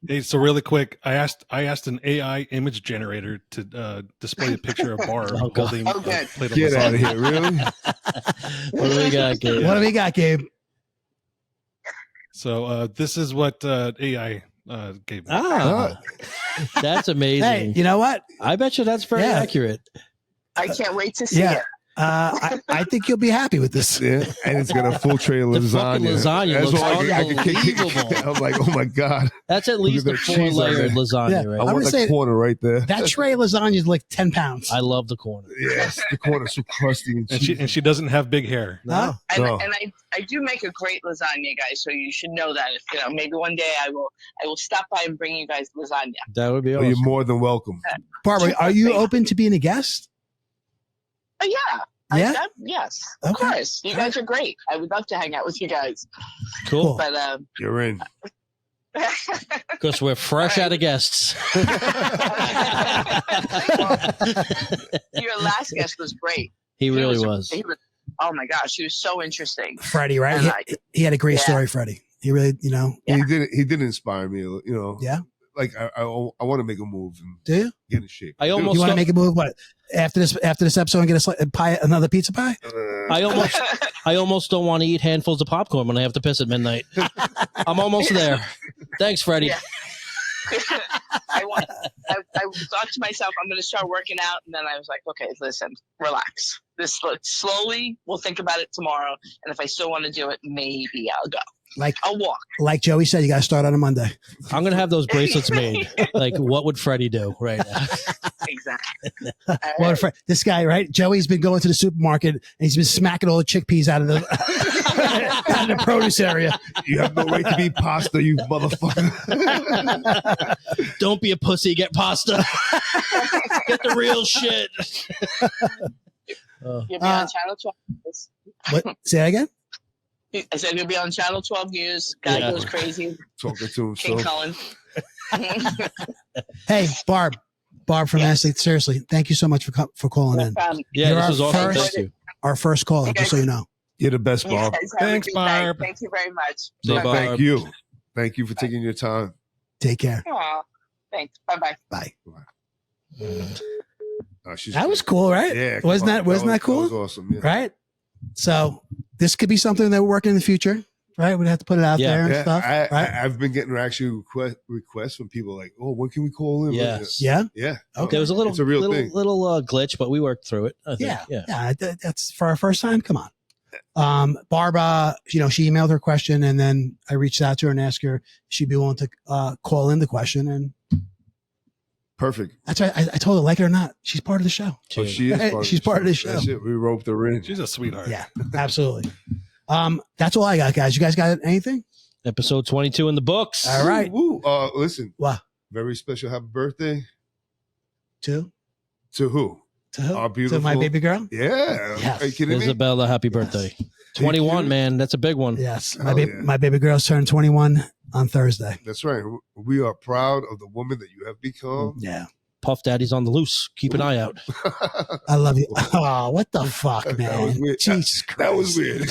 Hey, so really quick, I asked an AI image generator to display a picture of Barb holding a plate of Get out of lasagna. here, really? What do we got, Gabe? What do we got, Gabe? So this is what AI gave me. That's amazing. Hey, you know what? I bet you that's very accurate. I can't wait to see Yeah. it. I think you'll be happy with this. Yeah, and it's got a full tray of The fucking lasagna. lasagna That's all looks I can unbelievable. I'm like, oh my god, That's at least a Look at that cheese on 4-layered there. lasagna, Yeah. right? I I'm want gonna the say corner right there. That tray of lasagna is like 10 pounds. I love the corner. Yes, the corner's so crusty and cheesy. And she doesn't have big hair. Huh? And, No. and I do make a great lasagna, guys. So you should know that. If, you know, maybe one day I will stop by and bring you guys lasagna. That would be Oh, awesome. you're more than welcome. Barbara, are you open to being a guest? Yeah. Yeah? Yes. Of Okay. course. You guys are great. I would love to hang out with you guys. Cool. But You're in. Because we're fresh out of guests. your last guest was great. He really was. Oh my gosh, he was so interesting. Freddie, right? And He had a great Yeah. story, Freddie. He really, you know. He did inspire me. You know. Yeah. Like I want to make a move and Do you? get in shape. I You almost want to don't- make a move? What after this episode and get a pie, another pizza pie? I almost don't want to eat handfuls of popcorn when I have to piss at midnight. I'm almost there. Thanks, Freddie. Yeah. I thought to myself, I'm going to start working out, and then I was like, okay, listen, relax. Slowly, we'll think about it tomorrow, and if I still want to do it, maybe I'll go. I'll walk. Like Joey said, you got to start on a Monday. I'm going to have those bracelets made. Like, what would Freddie do right now? Exactly. Well, this guy, right? Joey's been going to the supermarket and he's been smacking all the chickpeas out of the out of the produce area. You have no right to be pasta, you motherfucker. Don't be a pussy. Get pasta. Get the real shit. You'll be on Channel 12 News. What? Say that again? I said you'll be on Channel 12 News. Guy goes crazy. Talking to King himself. Cullen. Hey, Barb from Ashley, seriously, thank you so much for calling in. Yeah, You're this our was awesome. first- Thank you. Our first caller, just so you know. You're the best, You Bob. guys have a Thanks, good night. Barb. Thank you very much. See you, Bye-bye. Barb. Thank you. Thank you for taking your time. Take care. Aw, thanks. Bye-bye. Bye. She's That was cool, right? Yeah. Wasn't that cool? That was awesome. Yeah. Right? So this could be something that we're working in the future, right? We'd have to put it out there and Yeah, stuff. Right? I've been getting actually requests from people like, "Oh, when can we call in?" Yes. Yeah. Yeah. Okay. There was a little, It's a real thing. little glitch, but we worked through it. I think. Yeah. That's for our first time. Come on. Barb, she emailed her question and then I reached out to her and asked her if she'd be willing to call in the question. And Perfect. that's right. I told her, like it or not, she's part of the show. Oh, she is. She's part of the show. That's it. We roped her in. She's a sweetheart. Yeah, absolutely. That's all I got, guys. You guys got anything? Episode 22 in the books. All right. Woo. Listen. What? Very special happy birthday To who? To who? Our beautiful. To my baby girl? Yeah. Yes. Are you kidding me? Isabella, happy birthday. 21, man. That's a big one. Yes. Hell yeah. My baby girl's turned 21 on Thursday. That's right. We are proud of the woman that you have become. Yeah. Puff Daddy's on the loose. Keep an eye out. I love you. Oh, what the fuck, man? That was weird. Jesus Christ. That was weird.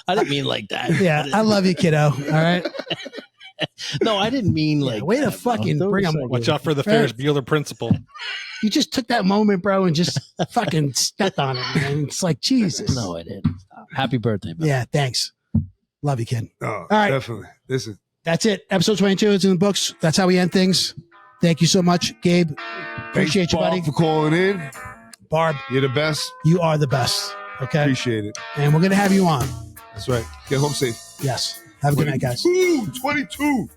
I didn't mean like that. Yeah, I love you, kiddo. All right. No, I didn't mean like Way to that, fucking bro. bring Those him. are- Watch out for the Ferris Bueller principle. You just took that moment, bro, and just fucking stepped on it, man. It's like, Jesus. No, I didn't. Stop. Happy birthday, man. Yeah, thanks. Love you, kid. Oh, All right. definitely. Listen. That's it. Episode 22 is in the books. That's how we end things. Thank you so much, Gabe. Appreciate Thanks, you, buddy. Bob, for calling in. Barb, You're the best. you are the best. Okay. Appreciate it. And we're going to have you on. That's right. Get home safe. Yes. Have a good night, guys. 22.